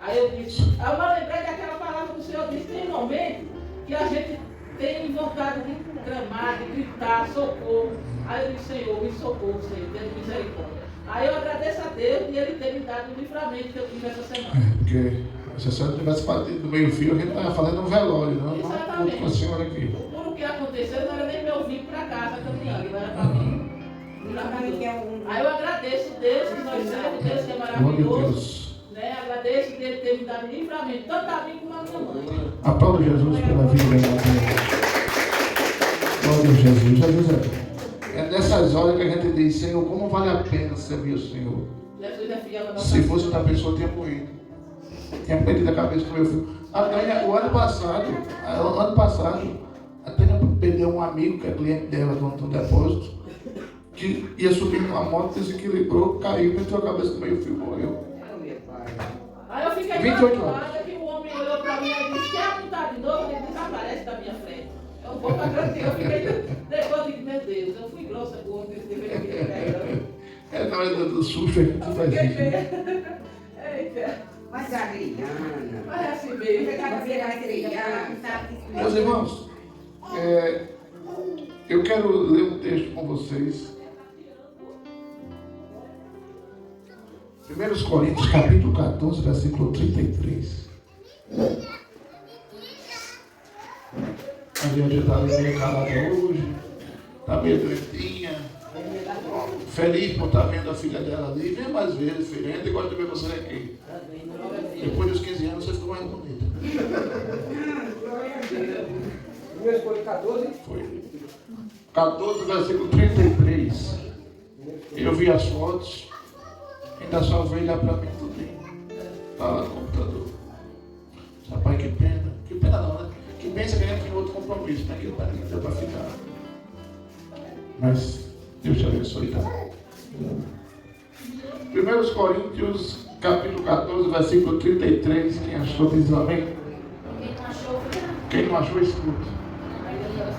Aí eu disse, eu me lembrei daquela palavra que o Senhor disse, tem um momento que a gente tem vontade de clamar, de gritar, socorro. Aí eu disse, Senhor, me socorro, Senhor, tenha misericórdia. Aí eu agradeço a Deus de Ele ter me dado o livramento que eu tive essa semana. Porque se a senhora tivesse partido do meio fio, a gente estava fazendo um velório, não? Exatamente. Com a senhora aqui. Por o que aconteceu, não era nem meu vir para casa caminhando, não era para mim. Aí eu agradeço Deus, que nós temos, Deus que é Glória a maravilhoso. Deus. Né? Agradeço dele ter me dado livramento, tanto a mim como a minha mãe. Aplauda Jesus pela vida dela. Glória a Jesus. Jesus é nessas horas que a gente diz, Senhor, como vale a pena servir o Senhor? Jesus é fiel à nossa Se fosse outra pessoa, tinha morrido. Tinha perdido a cabeça do meu filho. A Tânia, o ano passado, a Tânia perdeu um amigo, que é cliente dela, no depósito, que ia subir numa moto, desequilibrou, caiu, meteu a cabeça do meu filho, morreu. Aí eu fiquei 28 preocupada que o homem olhou para mim e disse, quer apontar de novo? Ele desaparece da minha frente. Eu vou para frente, eu fiquei, depois eu digo, meu Deus, eu fui grossa com o homem, ele deveria me pegar. Na hora do susto a gente faz isso. Eita, Mas a Adriana. mas é assim mesmo. Você vai criança. Meus irmãos, eu quero ler um texto com vocês. 1 Coríntios, capítulo 14, versículo 33. A gente está meio calada hoje, está meio doentinha, feliz por estar vendo a filha dela ali. Vem mais vezes, filha, a gente gosta de ver você aqui. Depois dos 15 anos você ficou mais bonita. Números foi 14? Foi 14, versículo 33. Eu vi as fotos, ainda salvei lá para mim tudinho. Está lá no computador. Rapaz, que pena. Que pena não, né? pensa que a gente tem outro compromisso, mas aquilo para mim deu para ficar. Mas Deus te abençoe, tá? 1 Coríntios, capítulo 14, versículo 33. Quem achou, diz amém. Quem não achou, escuta.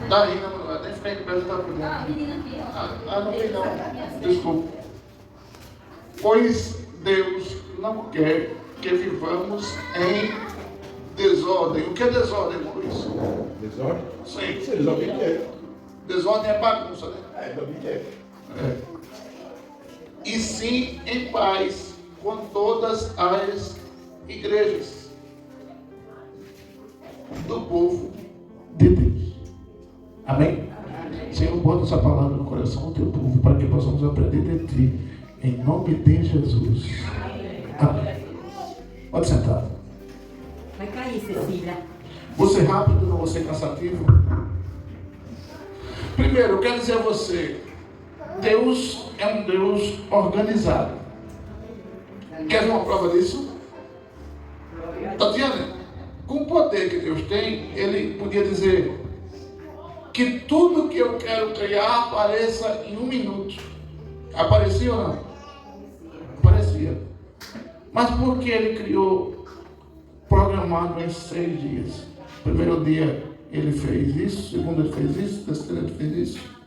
Daí, não, até ficar em pé, já está por dentro. Não tem não. Desculpa. Pois Deus não quer que vivamos em desordem. O que é desordem, Maurício? Desordem? Sim. Isso é desobediente. Desordem é bagunça, né? É desobediente. É. E sim em paz com todas as igrejas do povo de Deus. Amém? Senhor, bota essa palavra no coração do teu povo para que possamos aprender de ti. Em nome de Jesus. Amém. Pode sentar. Vai cair, Cecília. Vou ser rápido, não vou ser cansativo. Primeiro, eu quero dizer a você, Deus é um Deus organizado. Quer ver uma prova disso? Tatiana, com o poder que Deus tem, Ele podia dizer que tudo que eu quero criar apareça em 1 minuto. Aparecia ou não? Aparecia. Mas por que Ele criou programado em 6 dias? Primeiro dia Ele fez isso, segundo Ele fez isso, terceiro Ele fez isso.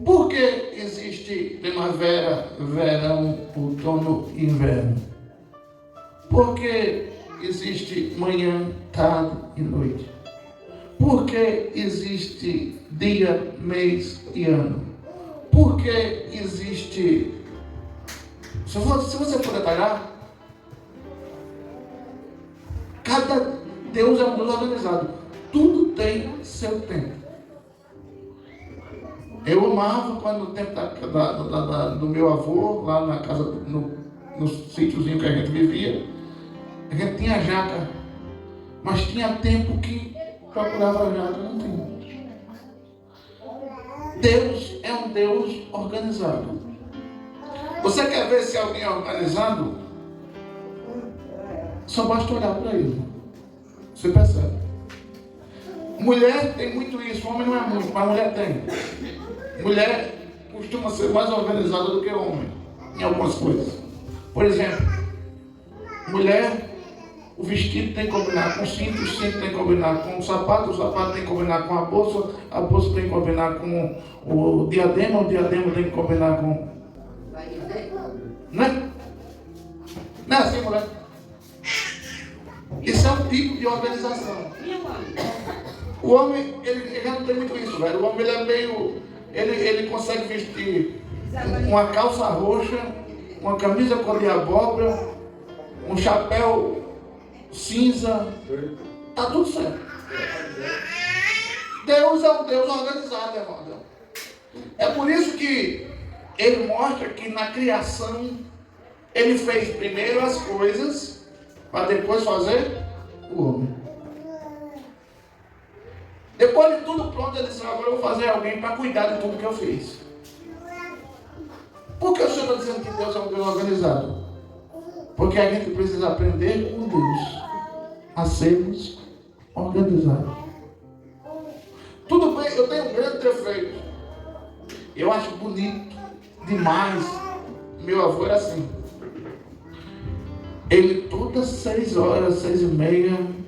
Por que existe primavera, verão, outono e inverno? Por que existe manhã, tarde e noite? Por que existe dia, mês e ano? Por que existe... Se você for detalhar, cada Deus é um Deus organizado. Tudo tem seu tempo. Eu amava quando no tempo do meu avô, lá na casa, no sítiozinho que a gente vivia, a gente tinha jaca, mas tinha tempo que procurava a jaca, não tinha. Deus é um Deus organizado. Você quer ver se alguém é organizado? Só basta olhar para ele. Você percebe? Mulher tem muito isso, homem não é muito, mas mulher tem. Mulher costuma ser mais organizada do que homem, em algumas coisas. Por exemplo, mulher, o vestido tem que combinar com o cinto tem que combinar com o sapato tem que combinar com a bolsa tem que combinar com o diadema tem que combinar com... Né? Não é assim, mulher? Isso é um tipo de organização. O homem, ele já não tem muito isso, velho. O homem, ele é meio... Ele consegue vestir uma calça roxa, uma camisa cor de abóbora, um chapéu cinza. Tá tudo certo. Deus é um Deus organizado, irmão. É por isso que ele mostra que na criação ele fez primeiro as coisas para depois fazer o homem. Depois de tudo pronto, ele disse, agora eu vou fazer alguém para cuidar de tudo que eu fiz. Por que o Senhor está dizendo que Deus é um Deus organizado? Porque a gente precisa aprender com Deus a sermos organizados. Tudo bem, eu tenho um grande defeito. Eu acho bonito demais. Meu avô era assim. Ele todas 6 horas, 6h30,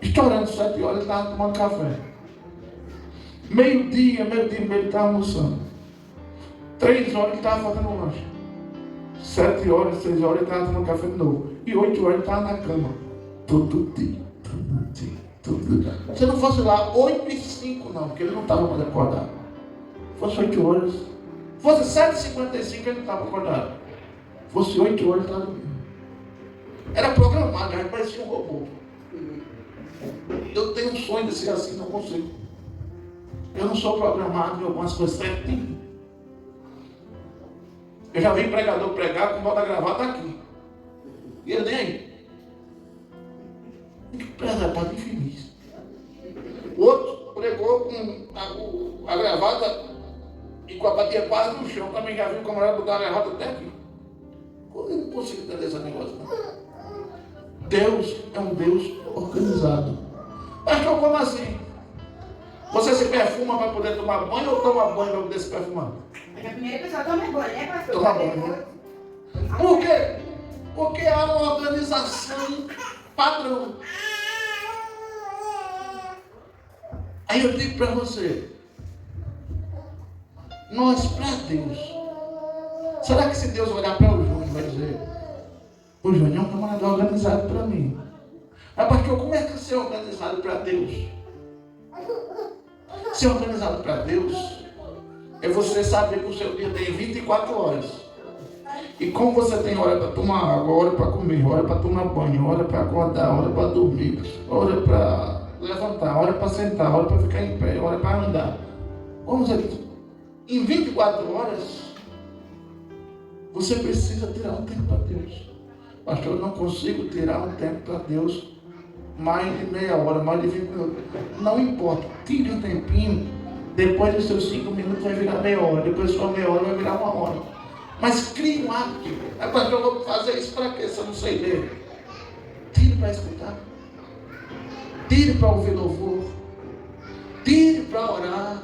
estourando 7 horas, ele estava tomando café. Meio-dia, ele estava almoçando. 3 horas ele estava fazendo um lanche. 7 horas, 6 horas ele estava tomando café de novo. E 8 horas ele estava na cama. Todo dia. Se não fosse lá 8h05 não, porque ele não estava mais acordado. Fosse 8 horas. Fosse 7h55 ele não estava acordado. Fosse 8 horas ele estava dormindo. Era programado, já parecia um robô. Eu tenho um sonho de ser assim, não consigo. Eu não sou programado em algumas coisas certinho. Eu já vi pregador pregar com bota gravata aqui. E ele nem aí. Que prega, pode infeliz. O outro pregou com a gravata e com a batia quase no chão. Também já viu como era botar a gravata até aqui. Eu não consigo entender esse negócio, não. Deus é um Deus organizado. Pastor, como assim? Você se perfuma para poder tomar banho ou toma banho para poder se perfumar? Mas a primeira pessoa toma banho, né, pastor? Toma banho, né? Por quê? Porque há uma organização padrão. Aí eu digo para você, nós para Deus, será que se Deus olhar para o Júnior vai dizer, o Júnior é um camarada organizado para mim? Mas pastor, como é que ser organizado para Deus? Ser organizado para Deus é você saber que o seu dia tem 24 horas. E como você tem hora para tomar água, hora para comer, hora para tomar banho, hora para acordar, hora para dormir, hora para levantar, hora para sentar, hora para ficar em pé, hora para andar. Vamos dizer, em 24 horas, você precisa tirar um tempo para Deus. Pastor, eu não consigo tirar um tempo para Deus mais de meia hora, mais de 20 minutos. Não importa, tire um tempinho, depois dos seus 5 minutos vai virar meia hora, depois da sua meia hora vai virar 1 hora. Mas crie um hábito. Pastor, eu vou fazer isso para quê se eu não sei ler? Tire para escutar. Tire para ouvir louvor. Tire para orar.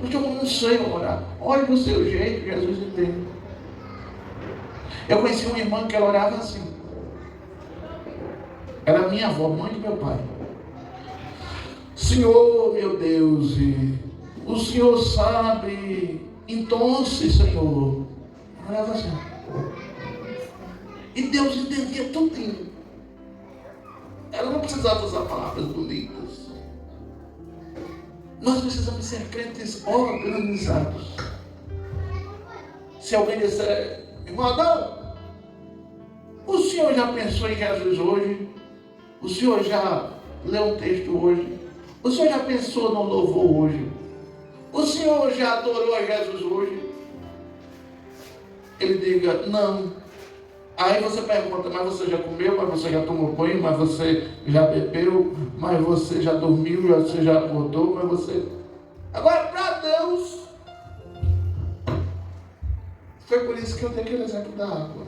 Porque eu não sei orar. Olhe do seu jeito, Jesus entende. Eu conheci uma irmã que ela orava assim. Era minha avó, mãe do meu pai. Senhor, meu Deus, o Senhor sabe. Então, Senhor, orava assim. E Deus entendia tudinho. Ela não precisava usar palavras bonitas. Nós precisamos ser crentes organizados. Se alguém disser, irmão Adão, o senhor já pensou em Jesus hoje? O senhor já leu um texto hoje? O senhor já pensou no louvor hoje? O senhor já adorou a Jesus hoje? Ele diga, não. Aí você pergunta, mas você já comeu, mas você já tomou banho, mas você já bebeu, mas você já dormiu, mas você já acordou, mas você... Agora, para Deus, foi por isso que eu dei aquele exemplo da água.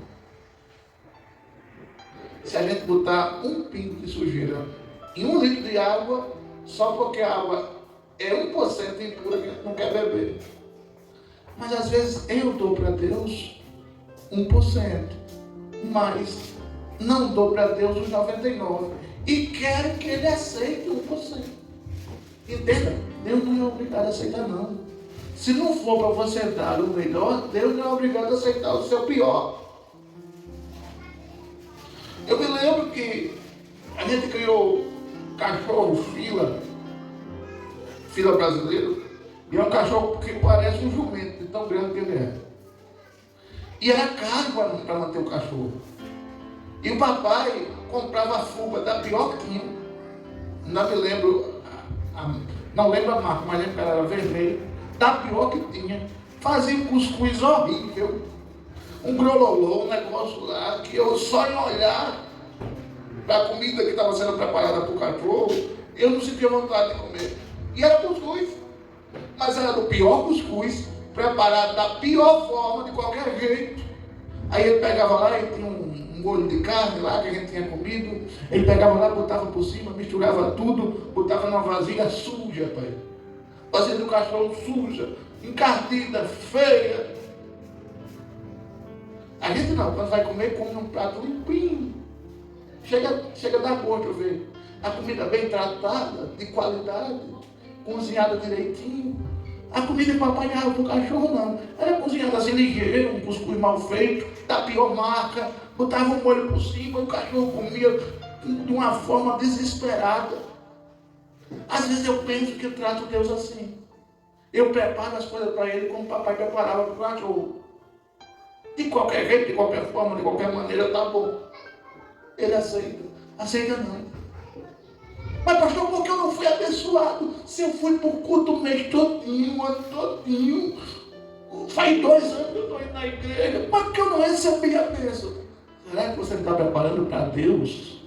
Se a gente botar um pingo de sujeira em 1 litro de água, só porque a água é 1% impura que a gente não quer beber. Mas às vezes eu dou para Deus 1%, mas não dou para Deus os 99% e quero que Ele aceite 1%. Entenda? Deus não é obrigado a aceitar, não. Se não for para você dar o melhor, Deus não é obrigado a aceitar o seu pior. Eu me lembro que a gente criou cachorro fila brasileiro, e é um cachorro que parece um jumento, de tão grande que ele é. E era caro para manter o cachorro. E o papai comprava a fuga da pior que tinha. Não me lembro, não lembro a marca, mas lembro que ela era vermelha, da pior que tinha. Fazia um cuscuz horrível, um grololô, um negócio lá, que eu só em olhar para a comida que estava sendo preparada para o cachorro, eu não sentia vontade de comer. E era cuscuz, mas era do pior cuscuz, preparado da pior forma, de qualquer jeito. Aí ele pegava lá e tinha um molho de carne lá que a gente tinha comido, ele pegava lá, botava por cima, misturava tudo, botava numa vasilha suja, pai. Vasilha do cachorro suja, encardida, feia. A gente não, quando vai comer, come num prato limpinho. Chega a dar gosto, ver. A comida bem tratada, de qualidade, cozinhada direitinho. A comida que papai dava pro cachorro não. Era cozinhada assim ligeiro, um cuscuz mal feito, da pior marca, botava um molho por cima e o cachorro comia de uma forma desesperada. Às vezes eu penso que eu trato Deus assim. Eu preparo as coisas para Ele como o papai preparava para o cachorro. De qualquer jeito, de qualquer forma, de qualquer maneira, tá bom. Ele aceita. Aceita não. Mas pastor, por que eu não fui abençoado? Se eu fui para o culto o mês todinho, o ano todinho, faz 2 anos que eu estou indo na igreja, por que eu não recebi a bênção? Será que você está preparando para Deus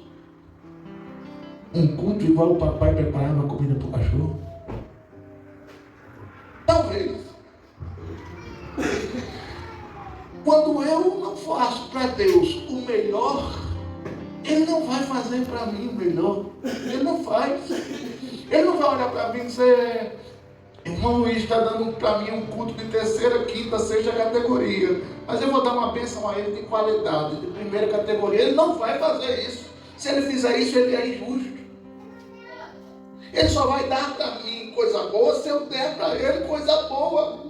um culto igual o papai preparava a comida para o cachorro? Talvez. Quando eu não faço para Deus o melhor, Ele não vai fazer para mim o melhor. Ele não faz. Ele não vai olhar para mim e dizer: irmão Luiz está dando para mim um culto de terceira, quinta, sexta categoria, mas eu vou dar uma bênção a ele de qualidade, de primeira categoria. Ele não vai fazer isso. Se ele fizer isso, ele é injusto. Ele só vai dar para mim coisa boa se eu der para ele coisa boa.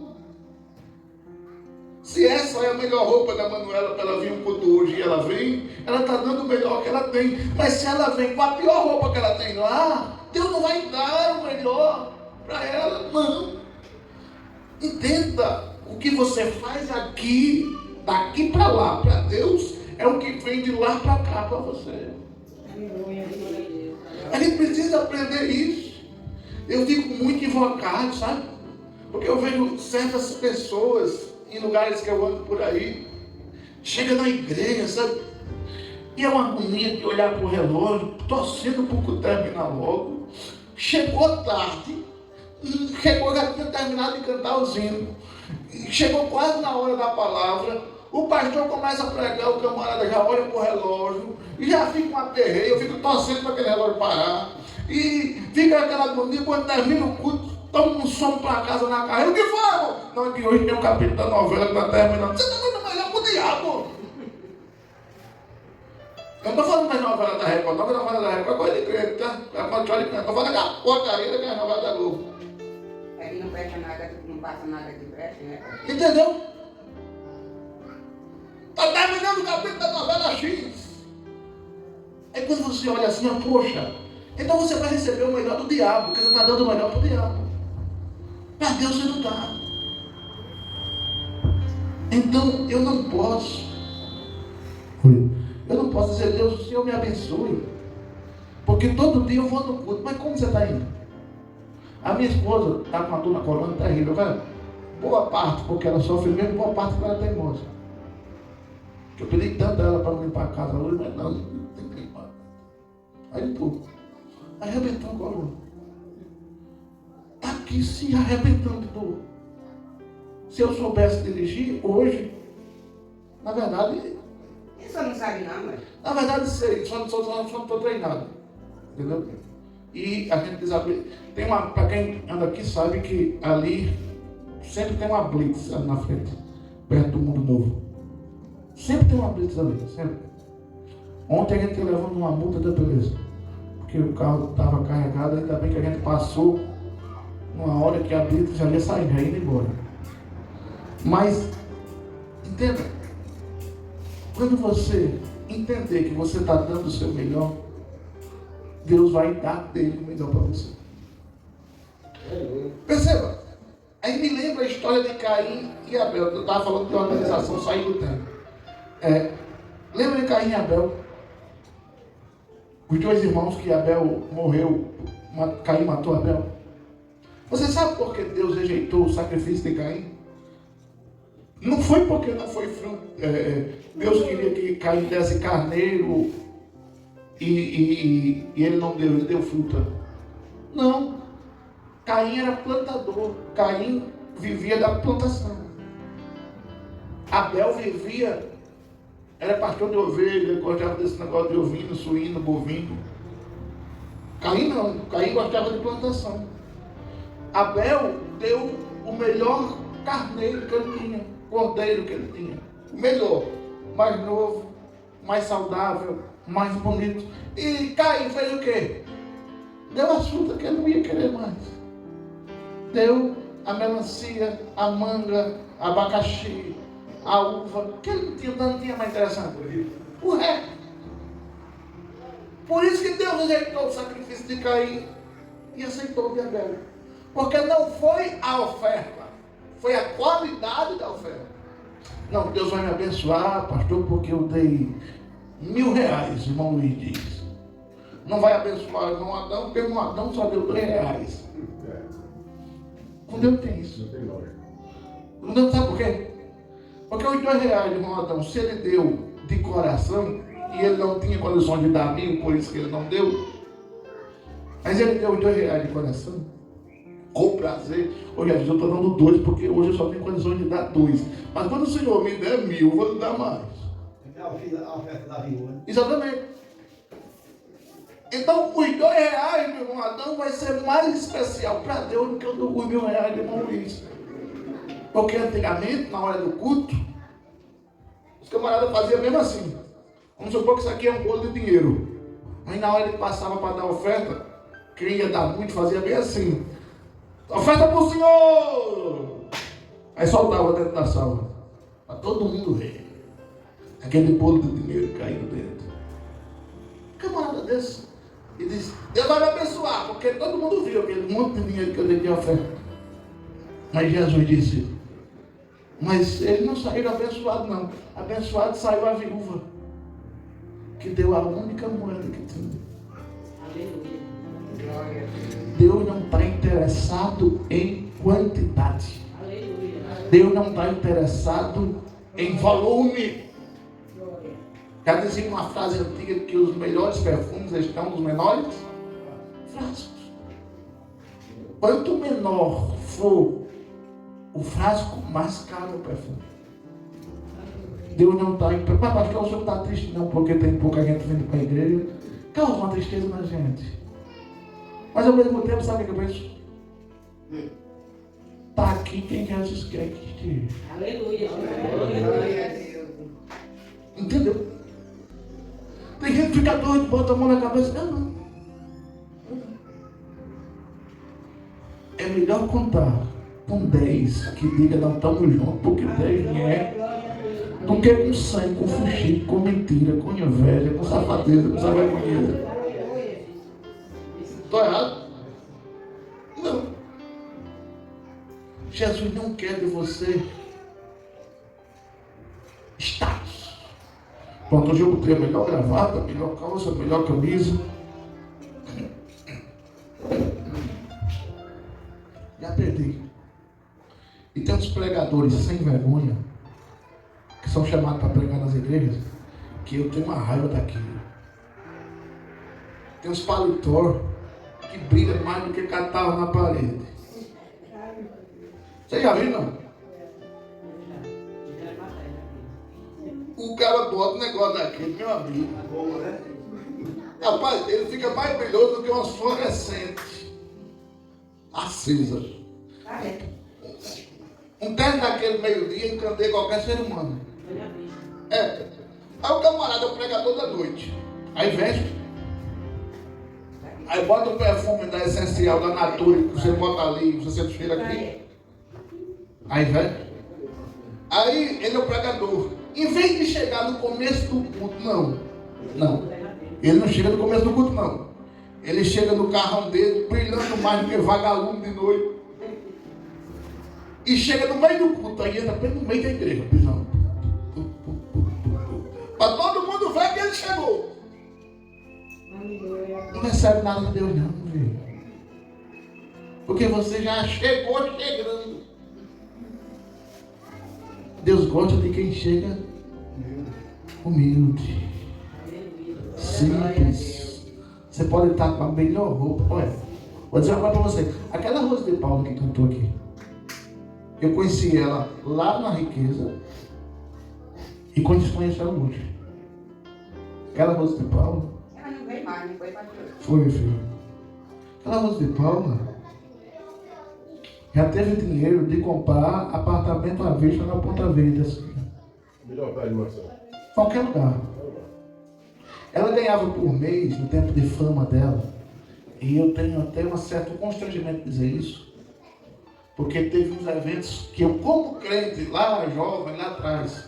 Se essa é a melhor roupa da Manuela para ela vir um culto hoje e ela vem, ela está dando o melhor que ela tem. Mas se ela vem com a pior roupa que ela tem lá, Deus não vai dar o melhor para ela, não. Entenda, o que você faz aqui, daqui para lá, para Deus, é o que vem de lá para cá para você. A gente precisa aprender isso. Eu fico muito invocado, sabe? Porque eu vejo certas pessoas em lugares que eu ando por aí, chega na igreja, sabe? E é uma agonia de olhar para o relógio, torcendo para o culto terminar logo. Chegou tarde, já tinha terminado de cantar os hinos, chegou quase na hora da palavra, o pastor começa a pregar, o camarada já olha para o relógio, e já fica um aperreio, eu fico torcendo para aquele relógio parar, e fica aquela agonia, quando termina o culto, toma um som para casa na carreira. O que foi, irmão? Não, é que hoje tem um capítulo da novela que está terminando. Você está dando melhor para o diabo. Eu não estou falando das novelas da Record, não, que a novela da Record é coisa de crente, tá? Estou falando da porcaria que é a novela da Globo. É que não presta nada, não passa nada que preste, né? Entendeu? Está terminando o capítulo da novela X. Aí quando você olha assim, poxa, então você vai receber o melhor do diabo, porque você está dando o melhor para o diabo. Para Deus você não dá. Então eu não posso dizer: Deus, o Senhor me abençoe, porque todo dia eu vou no culto. Mas como você está indo? A minha esposa está com uma dor na coluna terrível, velho. Boa parte porque ela sofre mesmo, boa parte porque ela é teimosa. Eu pedi tanto a ela para não limpar a casa hoje, mas não tem que limpar. Aí limpou. Arrebentou a coluna. Está aqui se arrebentando de dor. Se eu soubesse dirigir hoje, na verdade, Isso não sabe não, mas... Na verdade sei, só não estou treinado. Entendeu? E a gente precisa... Para quem anda aqui sabe que ali sempre tem uma blitz ali na frente, perto do Mundo Novo. Sempre tem uma blitz ali, sempre. Ontem a gente levou uma multa da beleza, porque o carro estava carregado, ainda bem que a gente passou numa hora que a blitz já ia sair, já ia embora. Mas, entenda, quando você entender que você está dando o seu melhor, Deus vai dar dele o melhor para você. Perceba, aí me lembra a história de Caim e Abel. Eu estava falando de organização, sair do tempo. Lembra de Caim e Abel? Os dois irmãos que Abel morreu, Caim matou Abel. Você sabe por que Deus rejeitou o sacrifício de Caim? Não foi porque não foi fruto. Deus queria que Caim desse carneiro e ele não deu, ele deu fruta. Não. Caim era plantador. Caim vivia da plantação. Abel vivia, era pastor de ovelha, gostava desse negócio de ovino, suíno, bovino. Caim não, Caim gostava de plantação. Abel deu o melhor carneiro que ele tinha, cordeiro que ele tinha. O melhor, mais novo, mais saudável, mais bonito. E Caim fez o quê? Deu a fruta que ele não ia querer mais. Deu a melancia, a manga, a abacaxi, a uva, que ele não tinha mais interessante. O resto. Por isso que Deus rejeitou o sacrifício de Caim e aceitou o de Abel. Porque não foi a oferta, foi a qualidade da oferta. Não, Deus vai me abençoar, pastor, porque eu dei R$1.000, irmão Luiz diz. Não vai abençoar o irmão Adão, porque o irmão Adão só deu R$2. Com Deus tem isso. Não Deus sabe por quê? Porque os R$2 do irmão Adão, se ele deu de coração, e ele não tinha condições de dar 1.000, por isso que ele não deu, mas ele deu os R$2 de coração, com prazer. Olha, eu estou dando 2, porque hoje eu só tenho condições de dar 2. Mas quando o Senhor me der 1.000, eu vou dar mais. A oferta da viúva. Exatamente. Então, os R$2, meu irmão Adão, vai ser mais especial para Deus do que os R$1.000 do irmão Luiz. Porque antigamente, na hora do culto, os camaradas faziam mesmo assim. Vamos supor que isso aqui é um bolo de dinheiro. Aí na hora ele passava para dar oferta, queria dar muito, fazia bem assim. Oferta para o Senhor! Aí soltava dentro da sala. Para todo mundo ver. Aquele bolo de dinheiro caindo dentro. Camarada desse. E disse, Deus vai me abençoar, porque todo mundo viu aquele monte de dinheiro que eu dei de oferta. Mas Jesus disse, mas eles não saíram abençoados não. Abençoado saiu a viúva, que deu a única moeda que tinha. Deus não está interessado em quantidade. Deus não está interessado em volume. Já dizia uma frase antiga que os melhores perfumes estão nos menores frascos. Quanto menor for o frasco, mais caro o perfume. Deus não está em... Mas pastor, o senhor está triste não, porque tem pouca gente vindo para a igreja. Causa uma tristeza na gente. Mas ao mesmo tempo, sabe o que eu penso? Está aqui quem Jesus quer que esteja. Aleluia. Entendeu? Tem gente que fica doido, bota a mão na cabeça. Não. É melhor contar com 10 que diga não estamos juntos, porque 10 vier, do que com 100, com fuxico, com mentira, com inveja, com safadeza, com sabedoria. Estou errado? Não. Jesus não quer de você status. Pronto, hoje eu botei a melhor gravata, a melhor calça, a melhor camisa. Já perdi. E tem uns pregadores sem vergonha, que são chamados para pregar nas igrejas, que eu tenho uma raiva daquilo. Tem uns paletó que brilham mais do que catarro na parede. Você já viu, não? O cara bota um negócio daquele, meu amigo. Rapaz, ele fica mais brilhoso do que umas fluorescentes acesas. Um terno daquele meio-dia encandeia qualquer ser humano. Aí o camarada é o pregador da noite. Aí veste. Aí bota o perfume da essencial, da Natura, que você bota ali, você cheira aqui. Aí veste. Aí ele é o pregador. Em vez de chegar no começo do culto, não. Ele não chega no começo do culto, não. Ele chega no carrão dele, brilhando mais do que vagalume de noite. E chega no meio do culto, aí entra bem no meio da igreja, pisando. Para todo mundo ver que ele chegou. Não recebe nada de Deus, não, viu? Porque você já chegou chegando. Deus gosta de quem chega humilde, simples. Você pode estar com a melhor roupa. Olha, vou dizer uma coisa para você. Aquela Rose de Paulo que cantou aqui, eu conheci ela lá na riqueza e conheço ela hoje. Aquela Rose de Paulo. Ela não veio mais, não foi para Deus. Foi, filho. Aquela Rose de Paulo já teve dinheiro de comprar apartamento à vista na Ponta Verde, assim. Melhor pai de Marcelo. Qualquer lugar. Ela ganhava por mês, no tempo de fama dela, e eu tenho até um certo constrangimento de dizer isso, porque teve uns eventos que eu, como crente, lá jovem, lá atrás,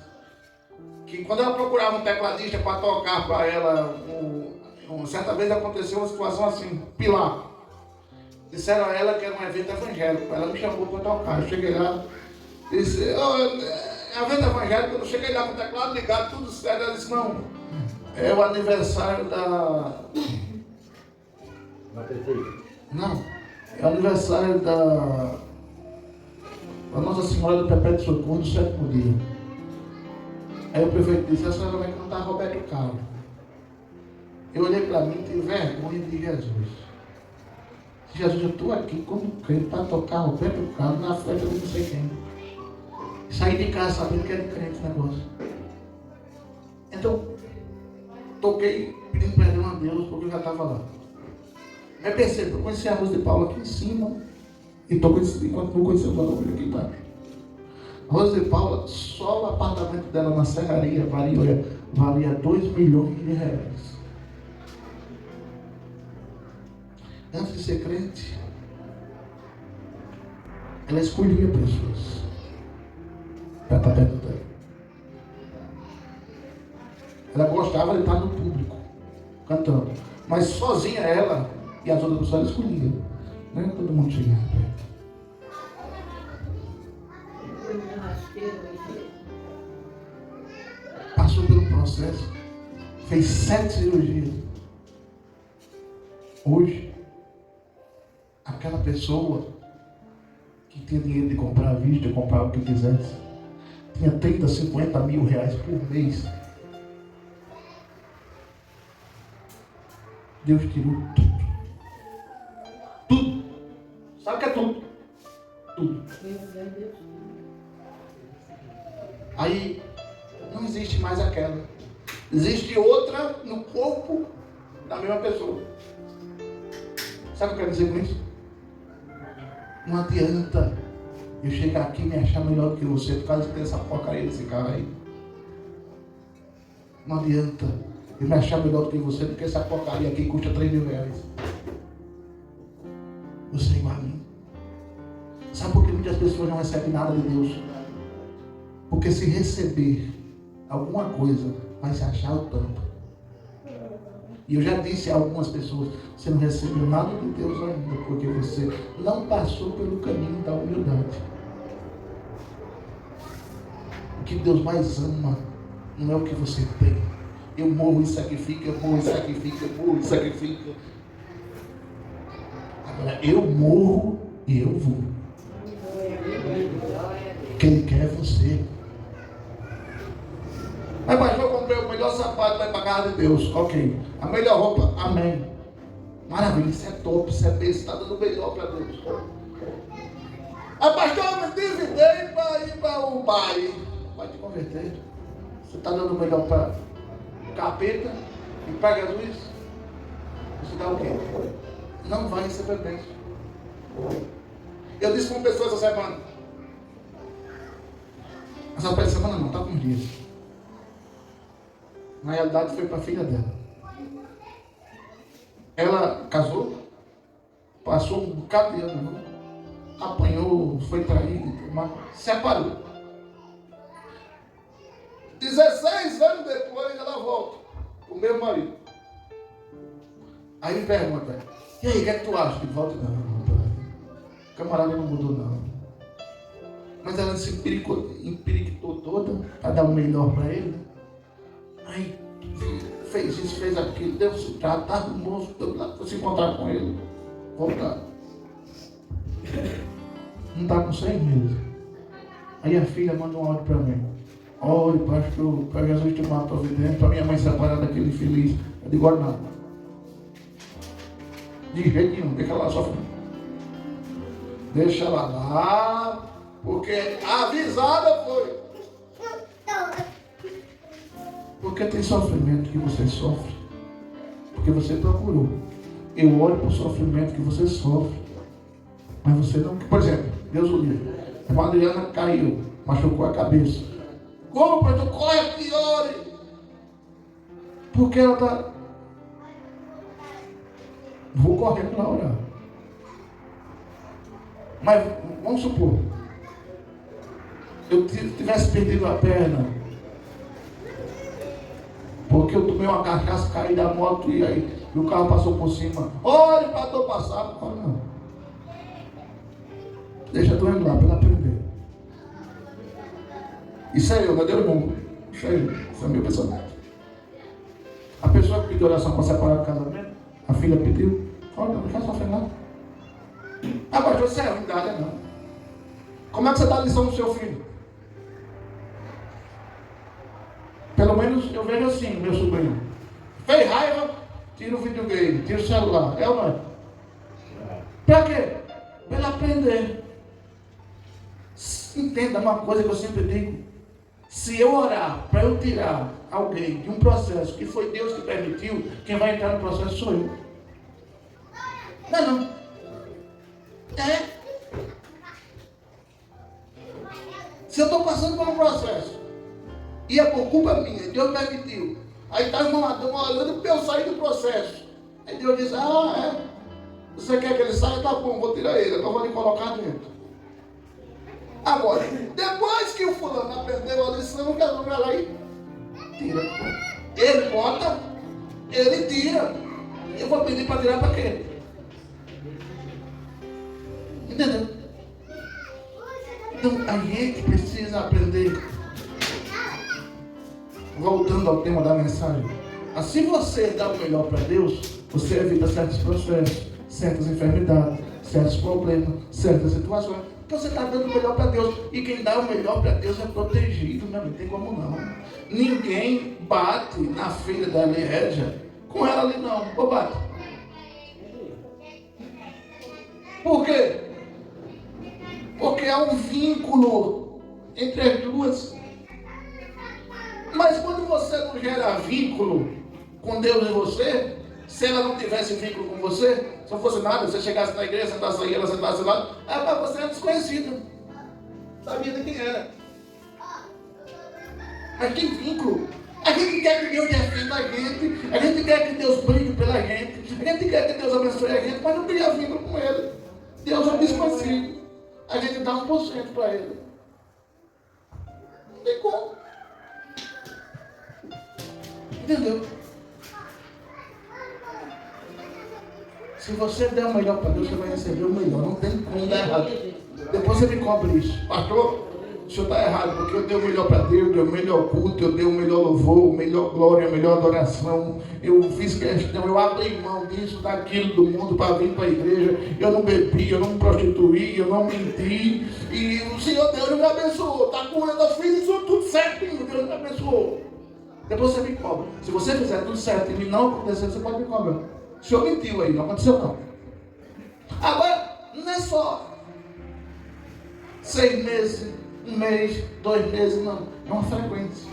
que quando ela procurava um tecladista para tocar para ela, certa vez aconteceu uma situação assim, pilar. Disseram a ela que era um evento evangélico, ela me chamou para tocar. Eu cheguei lá, disse, evento evangélico, eu cheguei lá com o teclado ligado, tudo certo. Ela disse, não, é o aniversário da... Não, é o aniversário da Nossa Senhora do Perpétuo Socorro do 7º dia. Aí o prefeito disse, a senhora vai cantar Roberto Carlos. Eu olhei para mim e tive vergonha de Jesus. Jesus, eu estou aqui como crente para tocar Roberto Carlos na festa de não sei quem. Saí de casa sabendo que era crente o negócio. Então, toquei pedindo perdão a Deus porque eu já estava lá. Mas perceba, eu conheci a Rose de Paula aqui em cima e continuo conhecendo a Rose aqui embaixo. A Rose de Paula, só o apartamento dela na Serraria valia 2 milhões de reais. Antes de ser crente, ela escolhia pessoas para estar perto dela. Ela gostava de estar no público, cantando. Mas sozinha ela e as outras pessoas escolhiam. Não era todo mundo chegava perto. Passou pelo processo, fez 7 cirurgias. Hoje, aquela pessoa que tinha dinheiro de comprar vídeo, de comprar o que quisesse, tinha 30, 50 mil reais por mês. Deus tirou tudo. Tudo. Sabe o que é tudo? Tudo. Aí não existe mais aquela. Existe outra no corpo da mesma pessoa. Sabe o que eu quero dizer com isso? Não adianta eu chegar aqui e me achar melhor do que você por causa de ter essa porcaria desse carro aí. Não adianta eu me achar melhor do que você porque essa porcaria aqui custa 3 mil reais. Você é igual a mim. Sabe por que muitas pessoas não recebem nada de Deus? Porque se receber alguma coisa, vai se achar o tanto. E eu já disse a algumas pessoas, você não recebeu nada de Deus ainda, porque você não passou pelo caminho da humildade. O que Deus mais ama não é o que você tem. Eu morro e sacrifico, eu morro e sacrifico, eu morro e sacrifico. Agora, eu morro e eu vou. Quem quer é você. Mas eu comprei o melhor sapato para ir para a casa de Deus. Ok. A melhor roupa. Amém. Maravilha. Isso é top. Isso é bem. Você está dando o melhor para Deus. Pastor, eu me endividei para ir para o baile. Vai te converter. Você está dando o melhor para capeta e para Jesus. Você dá o quê? Não vai receber bênção. Eu disse para uma pessoa essa semana. Essa semana não, está com dias. Na realidade foi para a filha dela. Ela casou, passou um bocado de ano, apanhou, foi traída, mas separou. 16 anos depois ela volta com o meu marido. Aí me pergunta, e aí, o que é que tu acha? De volta? Não, o camarada não mudou não. Mas ela se empiriquitou toda para dar o melhor para ele. Aí fez isso, fez aquilo, deu resultado, estava no moço, deu lá para se encontrar com ele, voltar. Não está com 6 meses. Aí a filha manda um áudio para mim. Ore, pastor, para Jesus tomar a providência, para minha mãe separar daquele infeliz. Eu digo, olha não. De jeito nenhum, deixa ela lá sofrendo. Deixa ela lá, porque avisada foi. Porque tem sofrimento que você sofre, porque você procurou. Eu olho para o sofrimento que você sofre, mas você não. Por exemplo, Deus o livre. A irmã Adriana caiu, machucou a cabeça. Como, pastor? Corre aqui, ore. Porque ela está. Vou correndo lá orar. Mas vamos supor, eu tivesse perdido a perna, porque eu tomei uma carcaça, caí da moto e aí o carro passou por cima. Olha para eu passar. Eu falo, não. Deixa doendo lá para ela aprender. Isso é eu, não é Deus não. Isso é eu. Isso é meu pensamento. A pessoa que pediu oração para separar do casamento, a filha pediu, olha, não quer sofrer nada. Agora você é unidade, não. Como é que você dá lição no seu filho? Pelo menos eu vejo assim, meu sobrinho. Fez raiva, tira o videogame, tira o celular. É ou não é? Para quê? Para ele aprender. Entenda uma coisa que eu sempre digo. Se eu orar para eu tirar alguém de um processo que foi Deus que permitiu, quem vai entrar no processo sou eu. Não. Se eu estou passando por um processo e é por culpa minha, Deus permitiu. Aí está o irmão Adão olhando para eu sair do processo. Aí Deus diz, você quer que ele saia? Tá bom, vou tirar ele, agora vou lhe colocar dentro. Agora, depois que o fulano aprendeu a lição, que ela vai lá e tira. Ele bota, ele tira. Eu vou pedir para tirar para quê? Entendeu? Então a gente precisa aprender. Voltando ao tema da mensagem. Assim você dá o melhor para Deus, você evita certos processos, certas enfermidades, certos problemas, certas situações. Então você está dando o melhor para Deus. E quem dá o melhor para Deus é protegido, né? Não tem como não. Ninguém bate na filha da Eliégia com ela ali não. Ou bate? Por quê? Porque há um vínculo entre as duas. Mas quando você não gera vínculo com Deus e você, se ela não tivesse vínculo com você, se não fosse nada, você chegasse na igreja, sentasse aí, ela sentasse lá, para você é desconhecida. Sabia de quem era. Mas tem vínculo. A gente quer que Deus defenda a gente quer que Deus brigue pela gente, a gente quer que Deus abençoe a gente, mas não cria vínculo com Ele. Deus é desconhecido. A gente dá 1% para Ele. Não tem como. Entendeu? Se você der o melhor para Deus, você vai receber o melhor. Não tem como dar errado. Depois você me cobre isso. Pastor, o senhor está errado, porque eu dei o melhor para Deus, eu dei o melhor culto, eu dei o melhor louvor, a melhor glória, a melhor adoração. Eu fiz questão, eu abri mão disso, daquilo, do mundo para vir para a igreja. Eu não bebi, eu não me prostituí, eu não menti. E o Senhor Deus me abençoou. Está curando, eu fiz isso tudo certinho, Deus me abençoou. Depois você me cobra. Se você fizer tudo certo e não acontecer, você pode me cobrar. O senhor mentiu aí, não aconteceu não. Agora, não é só 6 meses, 1 mês, 2 meses, não. É uma frequência.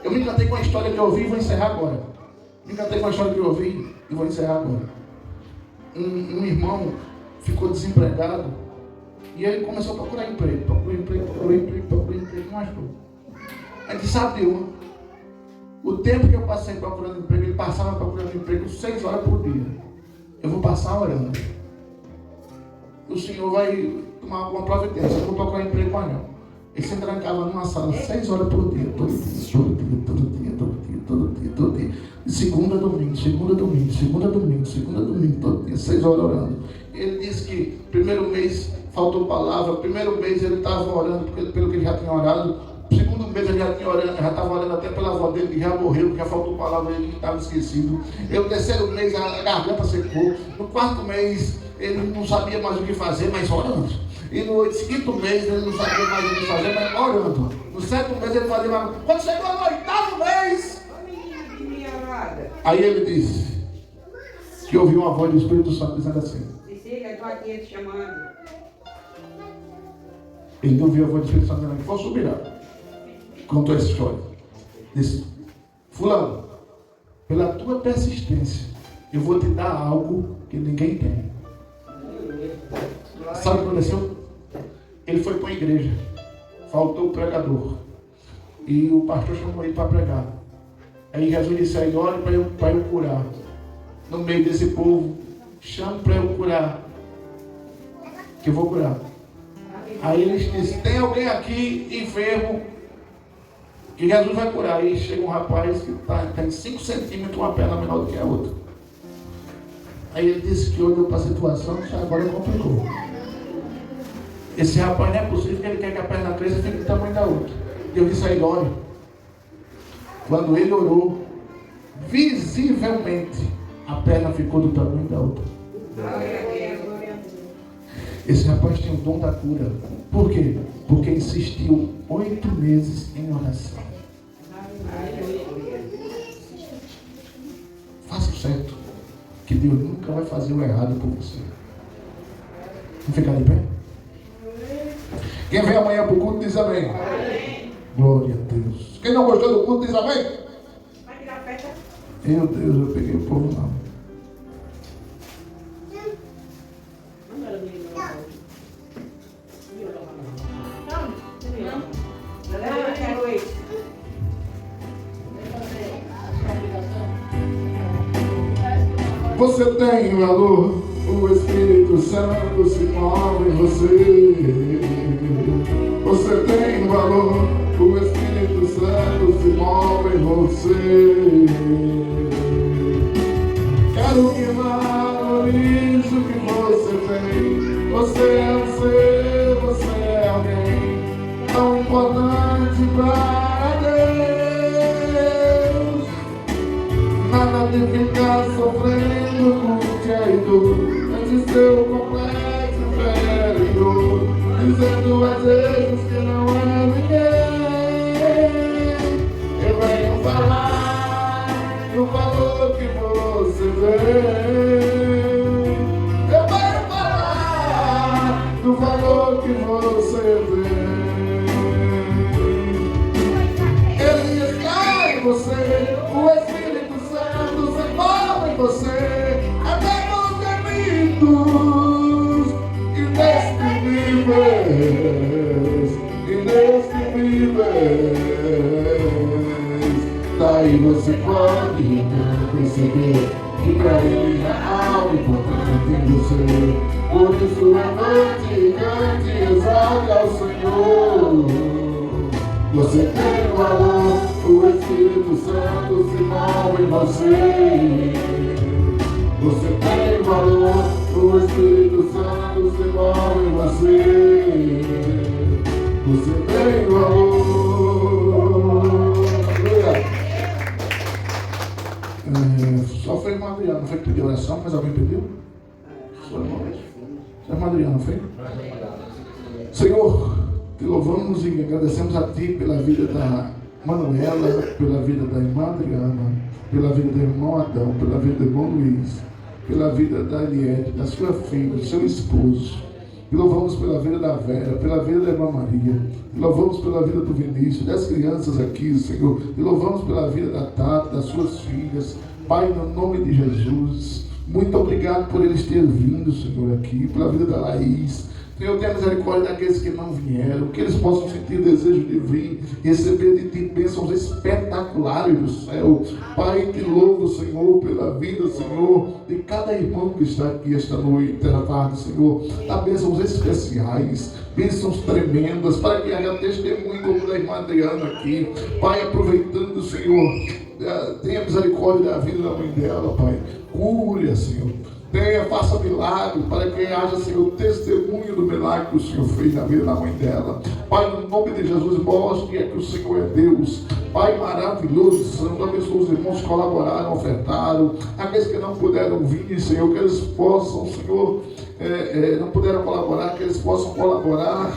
Eu me encantei com a história que eu ouvi e vou encerrar agora. Me encantei com a história que eu ouvi e vou encerrar agora. Um irmão ficou desempregado e ele começou a procurar emprego. Procurou emprego, não achou. Aí disse, sabe uma? O tempo que eu passei procurando emprego, ele passava procurando emprego 6 horas por dia. Eu vou passar orando. O Senhor vai tomar alguma providência. Eu vou procurar emprego amanhã. Ele se trancava numa sala 6 horas por dia. Todo dia. De segunda a domingo, todo dia. 6 horas orando. Ele disse que primeiro mês faltou palavra. Primeiro mês ele estava orando pelo que ele já tinha orado. Segundo mês ele já estava orando até pela avó dele, que já morreu, porque já faltou palavra, ele estava esquecido. E o terceiro mês a garganta secou. No 4º mês ele não sabia mais o que fazer, mas orando. E no 5º mês ele não sabia mais o que fazer, mas orando. No 7º mês ele fazia mais. Quando chegou no 8º mês, aí ele disse que ouviu uma voz do Espírito Santo dizendo assim. Cecília, estou aqui te chamando. Ele ouviu a voz do Espírito Santo dizendo, vou subir lá. Contou essa história. Disse, fulano, pela tua persistência, eu vou te dar algo que ninguém tem. Sabe o que aconteceu? Ele foi para a igreja. Faltou o pregador. E o pastor chamou ele para pregar. Aí Jesus disse, aí ore para eu curar. No meio desse povo, chame para eu curar. Que eu vou curar. Aí ele disse, tem alguém aqui enfermo que Jesus vai curar. Aí chega um rapaz que tem 5 centímetros, uma perna menor do que a outra. Aí ele disse que olhou para a situação e agora complicou. Esse rapaz não é possível que ele quer que a perna cresça e fique do tamanho da outra. Deus disse aí, ore. Quando ele orou, visivelmente a perna ficou do tamanho da outra. Esse rapaz tem o dom da cura. Por quê? Porque insistiu 8 meses em oração. Faça o certo, que Deus nunca vai fazer o errado por você. Vamos ficar de pé? Quem vem amanhã para o culto diz amém. Glória a Deus. Quem não gostou do culto diz amém. Vai tirar a festa? Meu Deus, eu peguei o povo não. Não era menino, não. Não, quero ir. Você tem valor, o Espírito Santo se move em você. Você tem valor, o Espírito Santo se move em você. Quero que valorize o que você tem. Você é um ser, você é alguém tão importante para Deus. Nada de ficar sofrendo com a dor, antes seu complexo inferior, dizendo às vezes que não é ninguém. Eu venho falar do valor que você tem. Eu venho falar do valor que você tem. Ele está em você, o Espírito Santo se move em você, até nos inexprimíveis. Daí você pode então perceber que pra ele há algo importante em você. Por isso levante, cante, exalte ao Senhor. Você tem valor, o Espírito Santo se move em você. Você tem valor, o Espírito Santo se move em você. Você tem valor. Só foi irmã Adriana, não foi que pediu oração, mas alguém pediu? Só irmã Adriana, foi? Senhor, te louvamos e agradecemos a Ti pela vida da Manuela, pela vida da irmã Adriana, pela vida do irmão Adão, pela vida do irmão Luiz, pela vida da Eliette, da sua filha, do seu esposo. E louvamos pela vida da Vera, pela vida da irmã Maria. E louvamos pela vida do Vinícius, das crianças aqui, Senhor. E louvamos pela vida da Tata, das suas filhas. Pai, no nome de Jesus, muito obrigado por eles terem vindo, Senhor, aqui, pela vida da Laís. Senhor, tenha misericórdia daqueles que não vieram, que eles possam sentir o desejo de vir e receber de Ti bênçãos espetaculares do céu. Pai, te louvo, Senhor, pela vida, Senhor, de cada irmão que está aqui esta noite, esta tarde, Senhor. Dá bênçãos especiais, bênçãos tremendas, para que haja testemunho como da irmã Adriana aqui. Pai, aproveitando, Senhor, tenha misericórdia da vida da mãe dela, Pai. Cure-a, Senhor. Faça milagre para que haja, Senhor, testemunho do milagre que o Senhor fez na vida da mãe dela. Pai, no nome de Jesus, mostre que o Senhor é Deus. Pai maravilhoso, Santo, abençoa os irmãos que colaboraram, ofertaram, aqueles que não puderam vir, Senhor, que eles possam, Senhor, não puderam colaborar, que eles possam colaborar,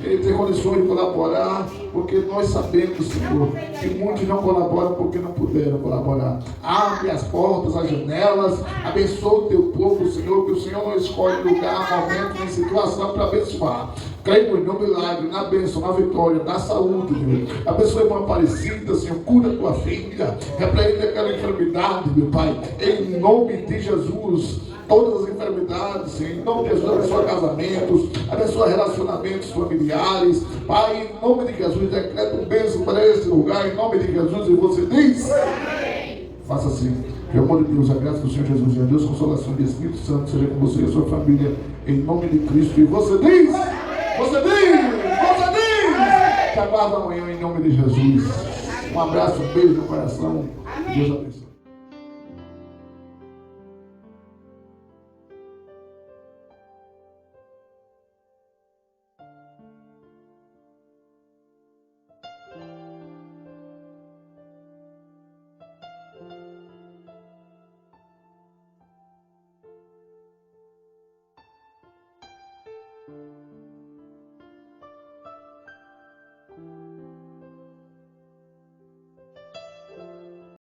ter condições de colaborar, porque nós sabemos, Senhor, que muitos não colaboram porque não puderam colaborar. Abre as portas, as janelas, abençoa o teu povo, Senhor, que o Senhor não escolhe lugar, momento, nem situação para abençoar. Creio no milagre, na bênção, na vitória, na saúde, Deus. Abençoa a irmã Aparecida, Senhor, cura a tua filha, repreende aquela enfermidade, meu Pai, em nome de Jesus. Todas as enfermidades, Senhor, em nome de Jesus, abençoa casamentos, abençoa relacionamentos familiares. Pai, em nome de Jesus, decreto bênção para esse lugar, em nome de Jesus, e você diz: amém. Faça assim. Que o amor de Deus, a graça do Senhor Jesus e a Deus, consolação do Espírito Santo seja com você e a sua família, em nome de Cristo. E você diz: você diz, você diz. Te aguardo amanhã em nome de Jesus. Um abraço, um beijo no coração. Deus abençoe.